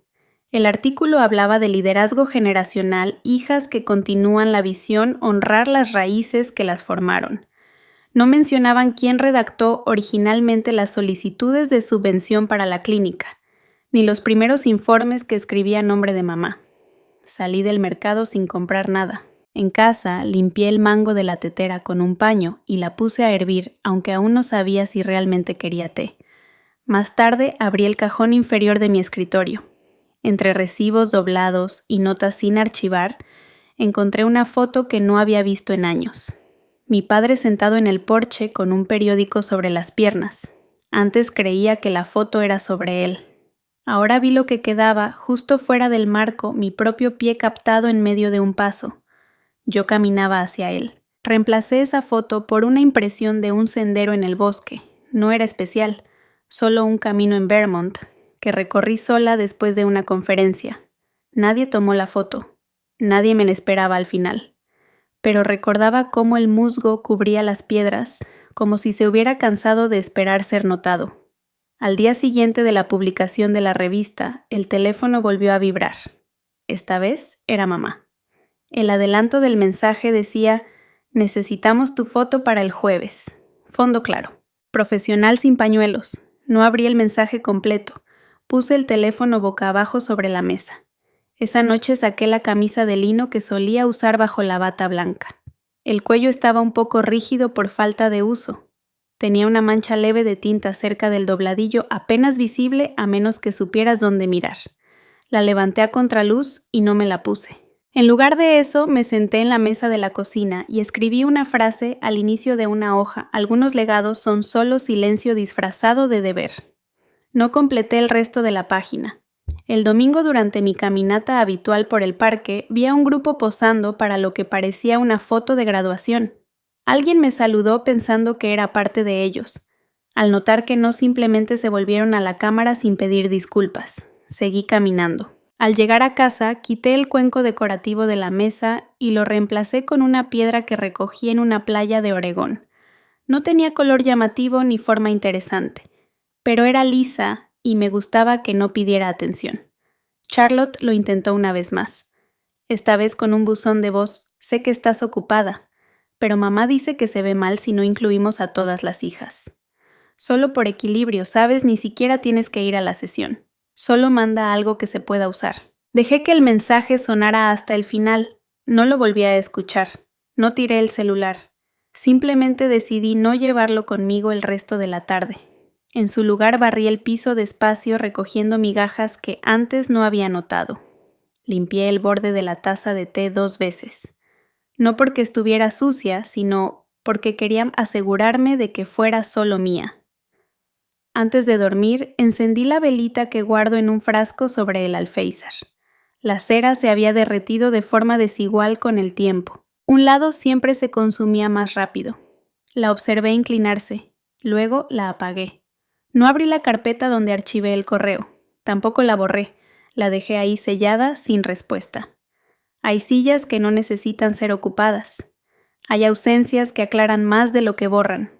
El artículo hablaba de liderazgo generacional, hijas que continúan la visión, honrar las raíces que las formaron. No mencionaban quién redactó originalmente las solicitudes de subvención para la clínica, ni los primeros informes que escribía a nombre de mamá. Salí del mercado sin comprar nada. En casa, limpié el mango de la tetera con un paño y la puse a hervir, aunque aún no sabía si realmente quería té. Más tarde, abrí el cajón inferior de mi escritorio. Entre recibos doblados y notas sin archivar, encontré una foto que no había visto en años. Mi padre sentado en el porche con un periódico sobre las piernas. Antes creía que la foto era sobre él. Ahora vi lo que quedaba justo fuera del marco, mi propio pie captado en medio de un paso. Yo caminaba hacia él. Reemplacé esa foto por una impresión de un sendero en el bosque. No era especial, solo un camino en Vermont, que recorrí sola después de una conferencia. Nadie tomó la foto. Nadie me la esperaba al final. Pero recordaba cómo el musgo cubría las piedras, como si se hubiera cansado de esperar ser notado. Al día siguiente de la publicación de la revista, el teléfono volvió a vibrar. Esta vez era mamá. El adelanto del mensaje decía: necesitamos tu foto para el jueves. Fondo claro. Profesional sin pañuelos. No abrí el mensaje completo. Puse el teléfono boca abajo sobre la mesa. Esa noche saqué la camisa de lino que solía usar bajo la bata blanca. El cuello estaba un poco rígido por falta de uso. Tenía una mancha leve de tinta cerca del dobladillo apenas visible a menos que supieras dónde mirar. La levanté a contraluz y no me la puse. En lugar de eso, me senté en la mesa de la cocina y escribí una frase al inicio de una hoja. Algunos legados son solo silencio disfrazado de deber. No completé el resto de la página. El domingo, durante mi caminata habitual por el parque, vi a un grupo posando para lo que parecía una foto de graduación. Alguien me saludó pensando que era parte de ellos. Al notar que no, simplemente se volvieron a la cámara sin pedir disculpas. Seguí caminando. Al llegar a casa, quité el cuenco decorativo de la mesa y lo reemplacé con una piedra que recogí en una playa de Oregón. No tenía color llamativo ni forma interesante, pero era lisa y me gustaba que no pidiera atención. Charlotte lo intentó una vez más. Esta vez con un buzón de voz: sé que estás ocupada, pero mamá dice que se ve mal si no incluimos a todas las hijas. Solo por equilibrio, ¿sabes? Ni siquiera tienes que ir a la sesión. Solo manda algo que se pueda usar. Dejé que el mensaje sonara hasta el final. No lo volví a escuchar. No tiré el celular. Simplemente decidí no llevarlo conmigo el resto de la tarde. En su lugar barrí el piso despacio recogiendo migajas que antes no había notado. Limpié el borde de la taza de té 2 veces. No porque estuviera sucia, sino porque quería asegurarme de que fuera solo mía. Antes de dormir, encendí la velita que guardo en un frasco sobre el alféizar. La cera se había derretido de forma desigual con el tiempo. Un lado siempre se consumía más rápido. La observé inclinarse. Luego la apagué. No abrí la carpeta donde archivé el correo. Tampoco la borré. La dejé ahí sellada, sin respuesta. Hay sillas que no necesitan ser ocupadas. Hay ausencias que aclaran más de lo que borran.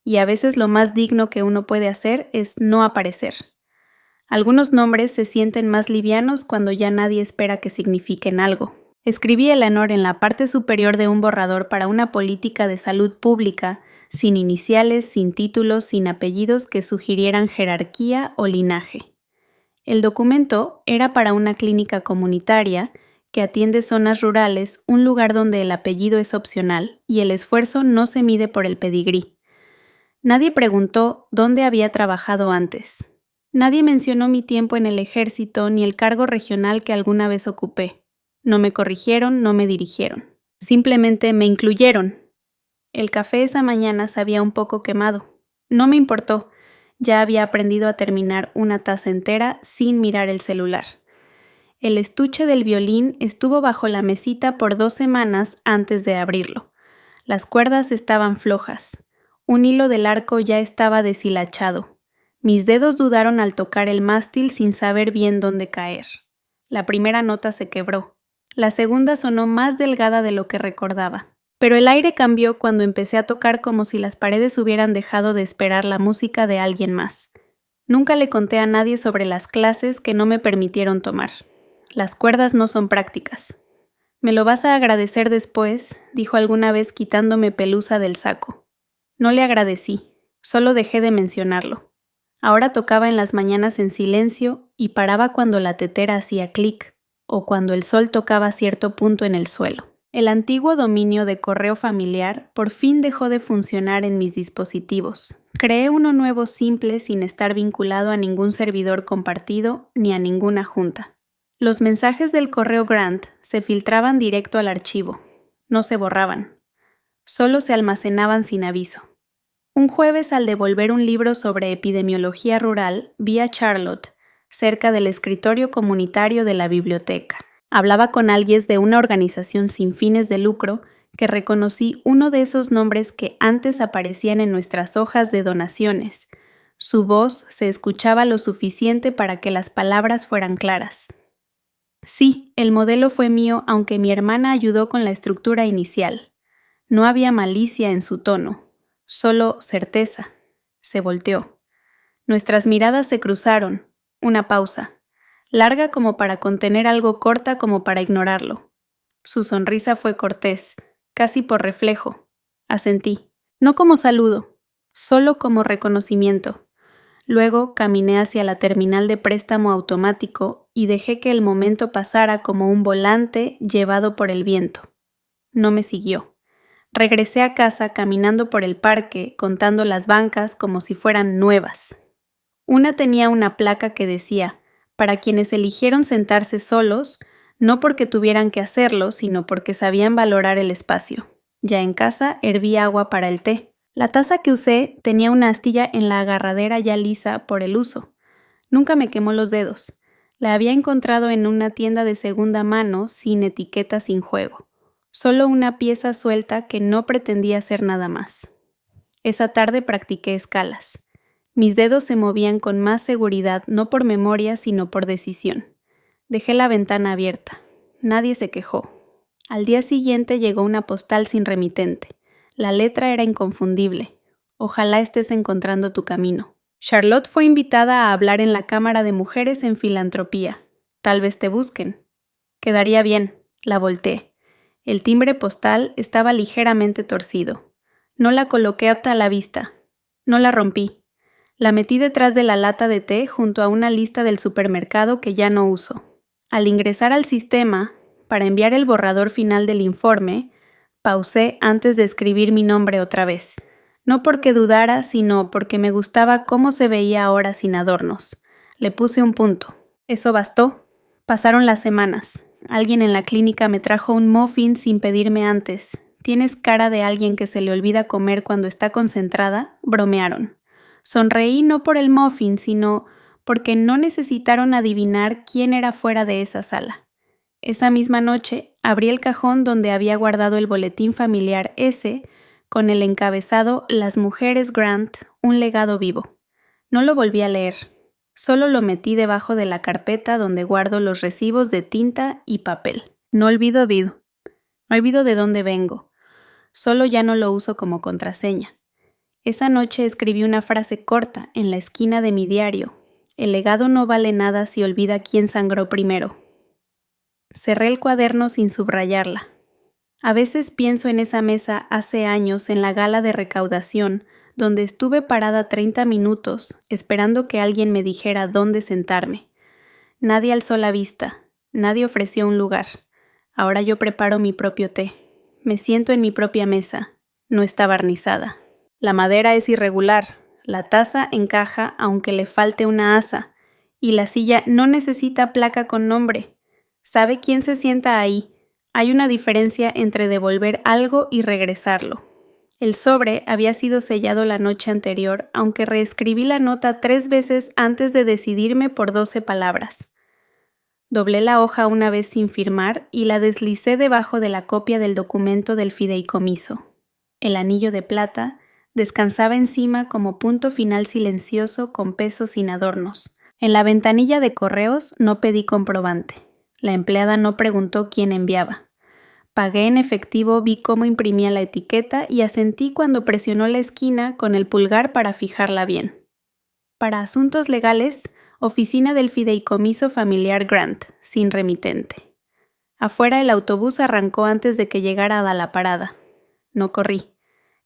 Y a veces lo más digno que uno puede hacer es no aparecer. Algunos nombres se sienten más livianos cuando ya nadie espera que signifiquen algo. Escribí Eleanor en la parte superior de un borrador para una política de salud pública, sin iniciales, sin títulos, sin apellidos que sugirieran jerarquía o linaje. El documento era para una clínica comunitaria que atiende zonas rurales, un lugar donde el apellido es opcional y el esfuerzo no se mide por el pedigrí. Nadie preguntó dónde había trabajado antes. Nadie mencionó mi tiempo en el ejército ni el cargo regional que alguna vez ocupé. No me corrigieron, no me dirigieron. Simplemente me incluyeron. El café esa mañana sabía un poco quemado. No me importó. Ya había aprendido a terminar una taza entera sin mirar el celular. El estuche del violín estuvo bajo la mesita por 2 semanas antes de abrirlo. Las cuerdas estaban flojas. Un hilo del arco ya estaba deshilachado. Mis dedos dudaron al tocar el mástil sin saber bien dónde caer. La primera nota se quebró. La segunda sonó más delgada de lo que recordaba. Pero el aire cambió cuando empecé a tocar como si las paredes hubieran dejado de esperar la música de alguien más. Nunca le conté a nadie sobre las clases que no me permitieron tomar. Las cuerdas no son prácticas. «Me lo vas a agradecer después», dijo alguna vez quitándome pelusa del saco. No le agradecí, solo dejé de mencionarlo. Ahora tocaba en las mañanas en silencio y paraba cuando la tetera hacía clic o cuando el sol tocaba cierto punto en el suelo. El antiguo dominio de correo familiar por fin dejó de funcionar en mis dispositivos. Creé uno nuevo simple sin estar vinculado a ningún servidor compartido ni a ninguna junta. Los mensajes del correo Grant se filtraban directo al archivo. No se borraban. Solo se almacenaban sin aviso. Un jueves, al devolver un libro sobre epidemiología rural, vi a Charlotte cerca del escritorio comunitario de la biblioteca. Hablaba con alguien de una organización sin fines de lucro que reconocí uno de esos nombres que antes aparecían en nuestras hojas de donaciones. Su voz se escuchaba lo suficiente para que las palabras fueran claras. Sí, el modelo fue mío, aunque mi hermana ayudó con la estructura inicial. No había malicia en su tono, solo certeza. Se volteó. Nuestras miradas se cruzaron. Una pausa. Larga como para contener algo, corta como para ignorarlo. Su sonrisa fue cortés, casi por reflejo. Asentí. No como saludo, solo como reconocimiento. Luego caminé hacia la terminal de préstamo automático y dejé que el momento pasara como un volante llevado por el viento. No me siguió. Regresé a casa caminando por el parque, contando las bancas como si fueran nuevas. Una tenía una placa que decía: para quienes eligieron sentarse solos, no porque tuvieran que hacerlo, sino porque sabían valorar el espacio. Ya en casa herví agua para el té. La taza que usé tenía una astilla en la agarradera ya lisa por el uso. Nunca me quemó los dedos. La había encontrado en una tienda de segunda mano, sin etiqueta, sin juego. Solo una pieza suelta que no pretendía hacer nada más. Esa tarde practiqué escalas. Mis dedos se movían con más seguridad, no por memoria, sino por decisión. Dejé la ventana abierta. Nadie se quejó. Al día siguiente llegó una postal sin remitente. La letra era inconfundible. Ojalá estés encontrando tu camino. Charlotte fue invitada a hablar en la Cámara de Mujeres en Filantropía. Tal vez te busquen. Quedaría bien. La volteé. El timbre postal estaba ligeramente torcido. No la coloqué a la vista. No la rompí. La metí detrás de la lata de té junto a una lista del supermercado que ya no uso. Al ingresar al sistema, para enviar el borrador final del informe, pausé antes de escribir mi nombre otra vez. No porque dudara, sino porque me gustaba cómo se veía ahora sin adornos. Le puse un punto. Eso bastó. Pasaron las semanas. Alguien en la clínica me trajo un muffin sin pedirme antes. ¿Tienes cara de alguien que se le olvida comer cuando está concentrada? Bromearon. Sonreí no por el muffin, sino porque no necesitaron adivinar quién era fuera de esa sala. Esa misma noche abrí el cajón donde había guardado el boletín familiar ese, con el encabezado Las mujeres Grant, un legado vivo. No lo volví a leer. Solo lo metí debajo de la carpeta donde guardo los recibos de tinta y papel. No olvido de dónde vengo. Solo ya no lo uso como contraseña. Esa noche escribí una frase corta en la esquina de mi diario. El legado no vale nada si olvida quién sangró primero. Cerré el cuaderno sin subrayarla. A veces pienso en esa mesa hace años en la gala de recaudación, donde estuve parada 30 minutos esperando que alguien me dijera dónde sentarme. Nadie alzó la vista, nadie ofreció un lugar. Ahora yo preparo mi propio té. Me siento en mi propia mesa. No está barnizada. La madera es irregular, la taza encaja aunque le falte una asa, y la silla no necesita placa con nombre. ¿Sabe quién se sienta ahí? Hay una diferencia entre devolver algo y regresarlo. El sobre había sido sellado la noche anterior, aunque reescribí la nota 3 veces antes de decidirme por 12 palabras. Doblé la hoja una vez sin firmar y la deslicé debajo de la copia del documento del fideicomiso. El anillo de plata descansaba encima como punto final silencioso con pesos sin adornos. En la ventanilla de correos no pedí comprobante. La empleada no preguntó quién enviaba. Pagué en efectivo, vi cómo imprimía la etiqueta y asentí cuando presionó la esquina con el pulgar para fijarla bien. Para asuntos legales, oficina del fideicomiso familiar Grant, sin remitente. Afuera el autobús arrancó antes de que llegara a la parada. No corrí.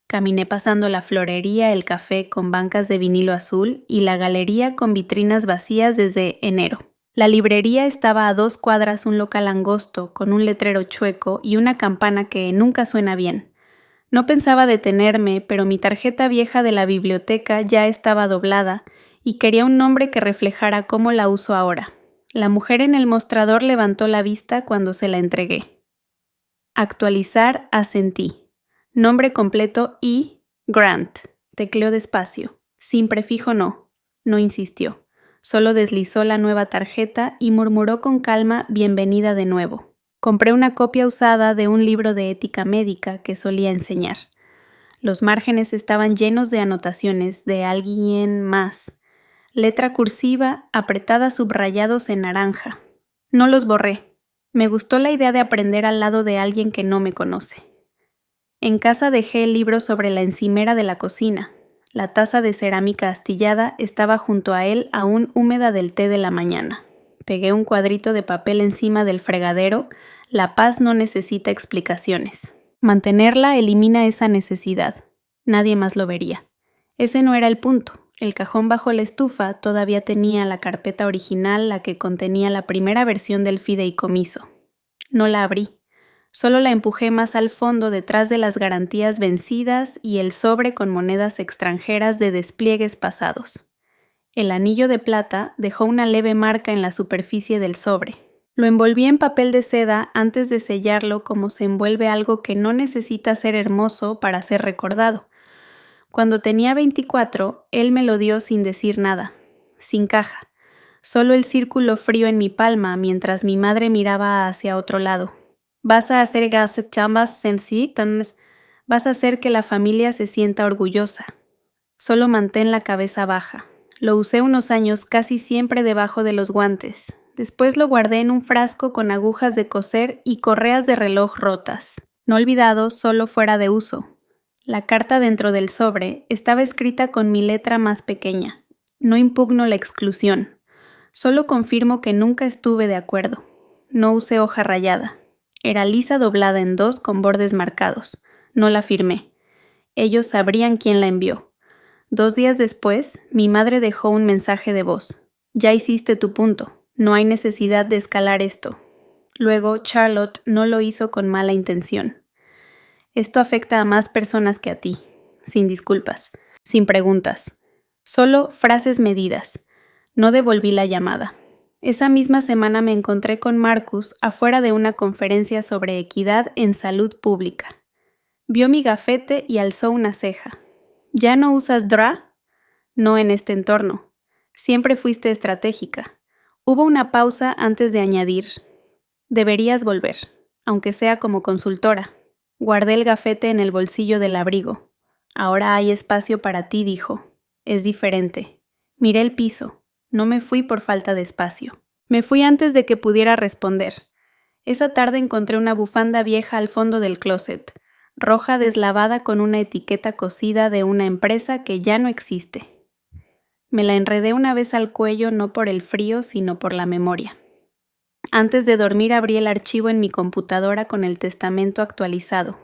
Caminé pasando la florería, el café con bancas de vinilo azul y la galería con vitrinas vacías desde enero. La librería estaba a 2 cuadras un local angosto con un letrero chueco y una campana que nunca suena bien. No pensaba detenerme, pero mi tarjeta vieja de la biblioteca ya estaba doblada y quería un nombre que reflejara cómo la uso ahora. La mujer en el mostrador levantó la vista cuando se la entregué. Actualizar, asentí. Nombre completo y Grant. Tecleó despacio. Sin prefijo no. No insistió. Solo deslizó la nueva tarjeta y murmuró con calma bienvenida de nuevo. Compré una copia usada de un libro de ética médica que solía enseñar. Los márgenes estaban llenos de anotaciones de alguien más. Letra cursiva, apretada subrayados en naranja. No los borré. Me gustó la idea de aprender al lado de alguien que no me conoce. En casa dejé el libro sobre la encimera de la cocina. La taza de cerámica astillada estaba junto a él aún húmeda del té de la mañana. Pegué un cuadrito de papel encima del fregadero. La paz no necesita explicaciones. Mantenerla elimina esa necesidad. Nadie más lo vería. Ese no era el punto. El cajón bajo la estufa todavía tenía la carpeta original, la que contenía la primera versión del fideicomiso. No la abrí. Solo la empujé más al fondo detrás de las garantías vencidas y el sobre con monedas extranjeras de despliegues pasados. El anillo de plata dejó una leve marca en la superficie del sobre. Lo envolví en papel de seda antes de sellarlo como se envuelve algo que no necesita ser hermoso para ser recordado. Cuando tenía 24, él me lo dio sin decir nada, sin caja. Solo el círculo frío en mi palma mientras mi madre miraba hacia otro lado. Vas a hacer chambas sencillas, vas a hacer que la familia se sienta orgullosa. Solo mantén la cabeza baja. Lo usé unos años casi siempre debajo de los guantes. Después lo guardé en un frasco con agujas de coser y correas de reloj rotas. No olvidado, solo fuera de uso. La carta dentro del sobre estaba escrita con mi letra más pequeña. No impugno la exclusión. Solo confirmo que nunca estuve de acuerdo. No usé hoja rayada. Era lisa doblada en dos con bordes marcados. No la firmé. Ellos sabrían quién la envió. 2 días después, mi madre dejó un mensaje de voz. Ya hiciste tu punto. No hay necesidad de escalar esto. Luego, Charlotte no lo hizo con mala intención. Esto afecta a más personas que a ti. Sin disculpas. Sin preguntas. Solo frases medidas. No devolví la llamada. Esa misma semana me encontré con Marcus afuera de una conferencia sobre equidad en salud pública. Vio mi gafete y alzó una ceja. ¿Ya no usas DRA? No en este entorno. Siempre fuiste estratégica. Hubo una pausa antes de añadir. Deberías volver, aunque sea como consultora. Guardé el gafete en el bolsillo del abrigo. Ahora hay espacio para ti, dijo. Es diferente. Miré el piso. No me fui por falta de espacio. Me fui antes de que pudiera responder. Esa tarde encontré una bufanda vieja al fondo del closet, roja deslavada con una etiqueta cosida de una empresa que ya no existe. Me la enredé una vez al cuello no por el frío, sino por la memoria. Antes de dormir abrí el archivo en mi computadora con el testamento actualizado.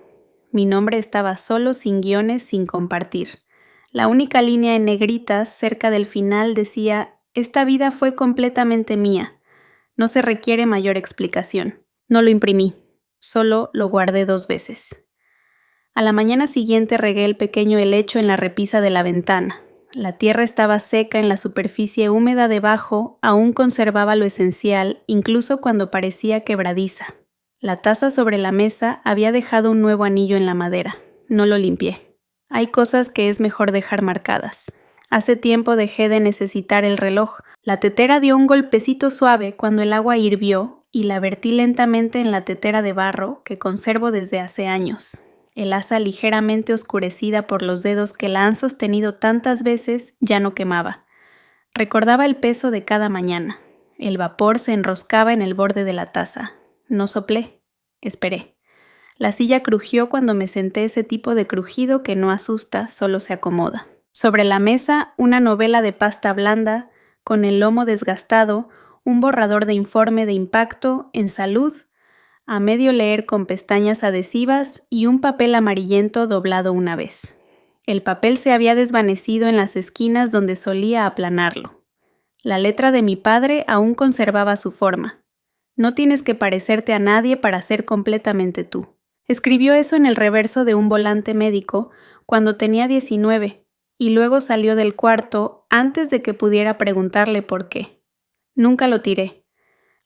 Mi nombre estaba solo, sin guiones, sin compartir. La única línea en negritas cerca del final decía: «Esta vida fue completamente mía. No se requiere mayor explicación». No lo imprimí, solo lo guardé 2 veces. A la mañana siguiente regué el pequeño helecho en la repisa de la ventana. La tierra estaba seca, en la superficie húmeda debajo aún conservaba lo esencial, incluso cuando parecía quebradiza. La taza sobre la mesa había dejado un nuevo anillo en la madera. No lo limpié. Hay cosas que es mejor dejar marcadas. Hace tiempo dejé de necesitar el reloj. La tetera dio un golpecito suave cuando el agua hirvió y la vertí lentamente en la tetera de barro que conservo desde hace años. El asa, ligeramente oscurecida por los dedos que la han sostenido tantas veces, ya no quemaba. Recordaba el peso de cada mañana. El vapor se enroscaba en el borde de la taza. No soplé. Esperé. La silla crujió cuando me senté, ese tipo de crujido que no asusta, solo se acomoda. Sobre la mesa, una novela de pasta blanda, con el lomo desgastado, un borrador de informe de impacto en salud, a medio leer con pestañas adhesivas y un papel amarillento doblado una vez. El papel se había desvanecido en las esquinas donde solía aplanarlo. La letra de mi padre aún conservaba su forma. No tienes que parecerte a nadie para ser completamente tú. Escribió eso en el reverso de un volante médico cuando tenía 19 y luego salió del cuarto antes de que pudiera preguntarle por qué. Nunca lo tiré.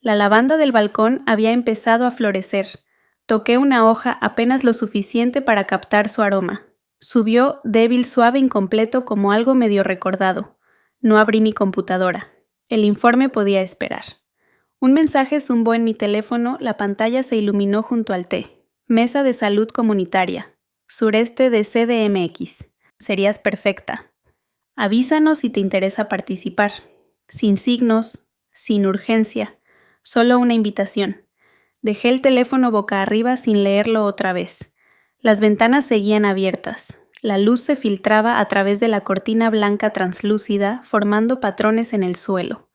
La lavanda del balcón había empezado a florecer. Toqué una hoja apenas lo suficiente para captar su aroma. Subió débil, suave, incompleto, como algo medio recordado. No abrí mi computadora. El informe podía esperar. Un mensaje zumbó en mi teléfono, la pantalla se iluminó junto al té. Mesa de salud comunitaria. Sureste de CDMX. Serías perfecta. Avísanos si te interesa participar. Sin signos, sin urgencia. Solo una invitación. Dejé el teléfono boca arriba sin leerlo otra vez. Las ventanas seguían abiertas. La luz se filtraba a través de la cortina blanca translúcida, formando patrones en el suelo.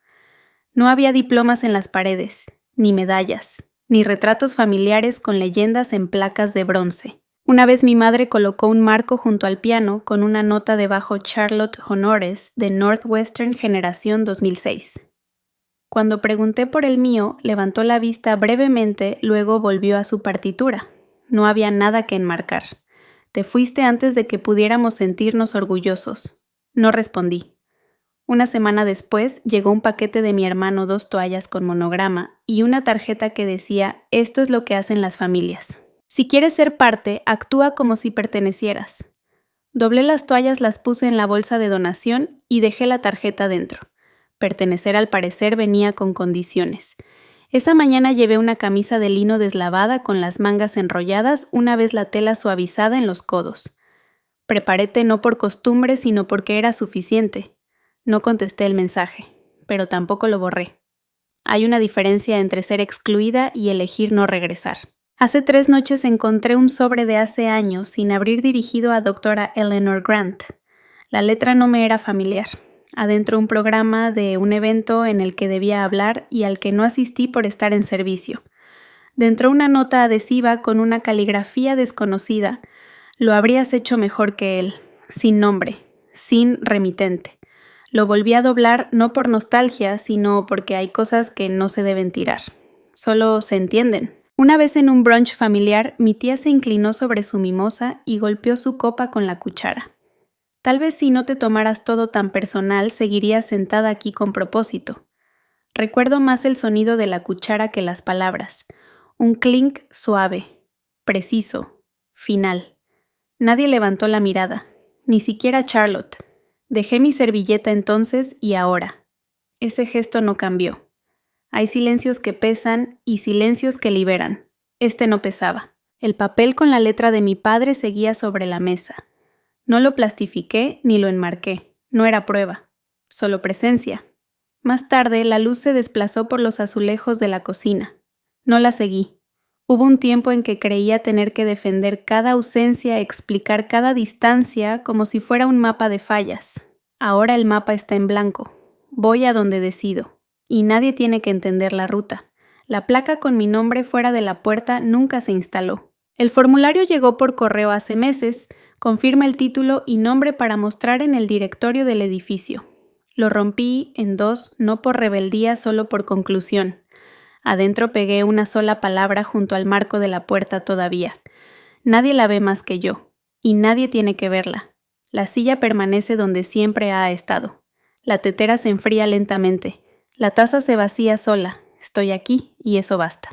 No había diplomas en las paredes, ni medallas, ni retratos familiares con leyendas en placas de bronce. Una vez mi madre colocó un marco junto al piano con una nota debajo: Charlotte Honores, de Northwestern Generación 2006. Cuando pregunté por el mío, levantó la vista brevemente, luego volvió a su partitura. No había nada que enmarcar. Te fuiste antes de que pudiéramos sentirnos orgullosos. No respondí. Una semana después llegó un paquete de mi hermano, 2 toallas con monograma y una tarjeta que decía: «Esto es lo que hacen las familias. Si quieres ser parte, actúa como si pertenecieras». Doblé las toallas, las puse en la bolsa de donación y dejé la tarjeta dentro. Pertenecer, al parecer, venía con condiciones. Esa mañana llevé una camisa de lino deslavada con las mangas enrolladas, una vez la tela suavizada en los codos. Preparé té no por costumbre, sino porque era suficiente. No contesté el mensaje, pero tampoco lo borré. Hay una diferencia entre ser excluida y elegir no regresar. Hace 3 noches encontré un sobre de hace años sin abrir dirigido a Dra. Eleanor Grant. La letra no me era familiar. Adentro un programa de un evento en el que debía hablar y al que no asistí por estar en servicio. Dentro una nota adhesiva con una caligrafía desconocida. Lo habrías hecho mejor que él, sin nombre, sin remitente. Lo volví a doblar no por nostalgia, sino porque hay cosas que no se deben tirar. Solo se entienden. Una vez en un brunch familiar, mi tía se inclinó sobre su mimosa y golpeó su copa con la cuchara. Tal vez si no te tomaras todo tan personal, seguirías sentada aquí con propósito. Recuerdo más el sonido de la cuchara que las palabras. Un clink suave, preciso, final. Nadie levantó la mirada, ni siquiera Charlotte. Dejé mi servilleta entonces y ahora. Ese gesto no cambió. Hay silencios que pesan y silencios que liberan. Este no pesaba. El papel con la letra de mi padre seguía sobre la mesa. No lo plastifiqué ni lo enmarqué. No era prueba. Solo presencia. Más tarde, la luz se desplazó por los azulejos de la cocina. No la seguí. Hubo un tiempo en que creía tener que defender cada ausencia, explicar cada distancia como si fuera un mapa de fallas. Ahora el mapa está en blanco. Voy a donde decido. Y nadie tiene que entender la ruta. La placa con mi nombre fuera de la puerta nunca se instaló. El formulario llegó por correo hace meses, confirma el título y nombre para mostrar en el directorio del edificio. Lo rompí en dos, no por rebeldía, solo por conclusión. Adentro pegué una sola palabra junto al marco de la puerta todavía. Nadie la ve más que yo, y nadie tiene que verla. La silla permanece donde siempre ha estado. La tetera se enfría lentamente. La taza se vacía sola. Estoy aquí y eso basta.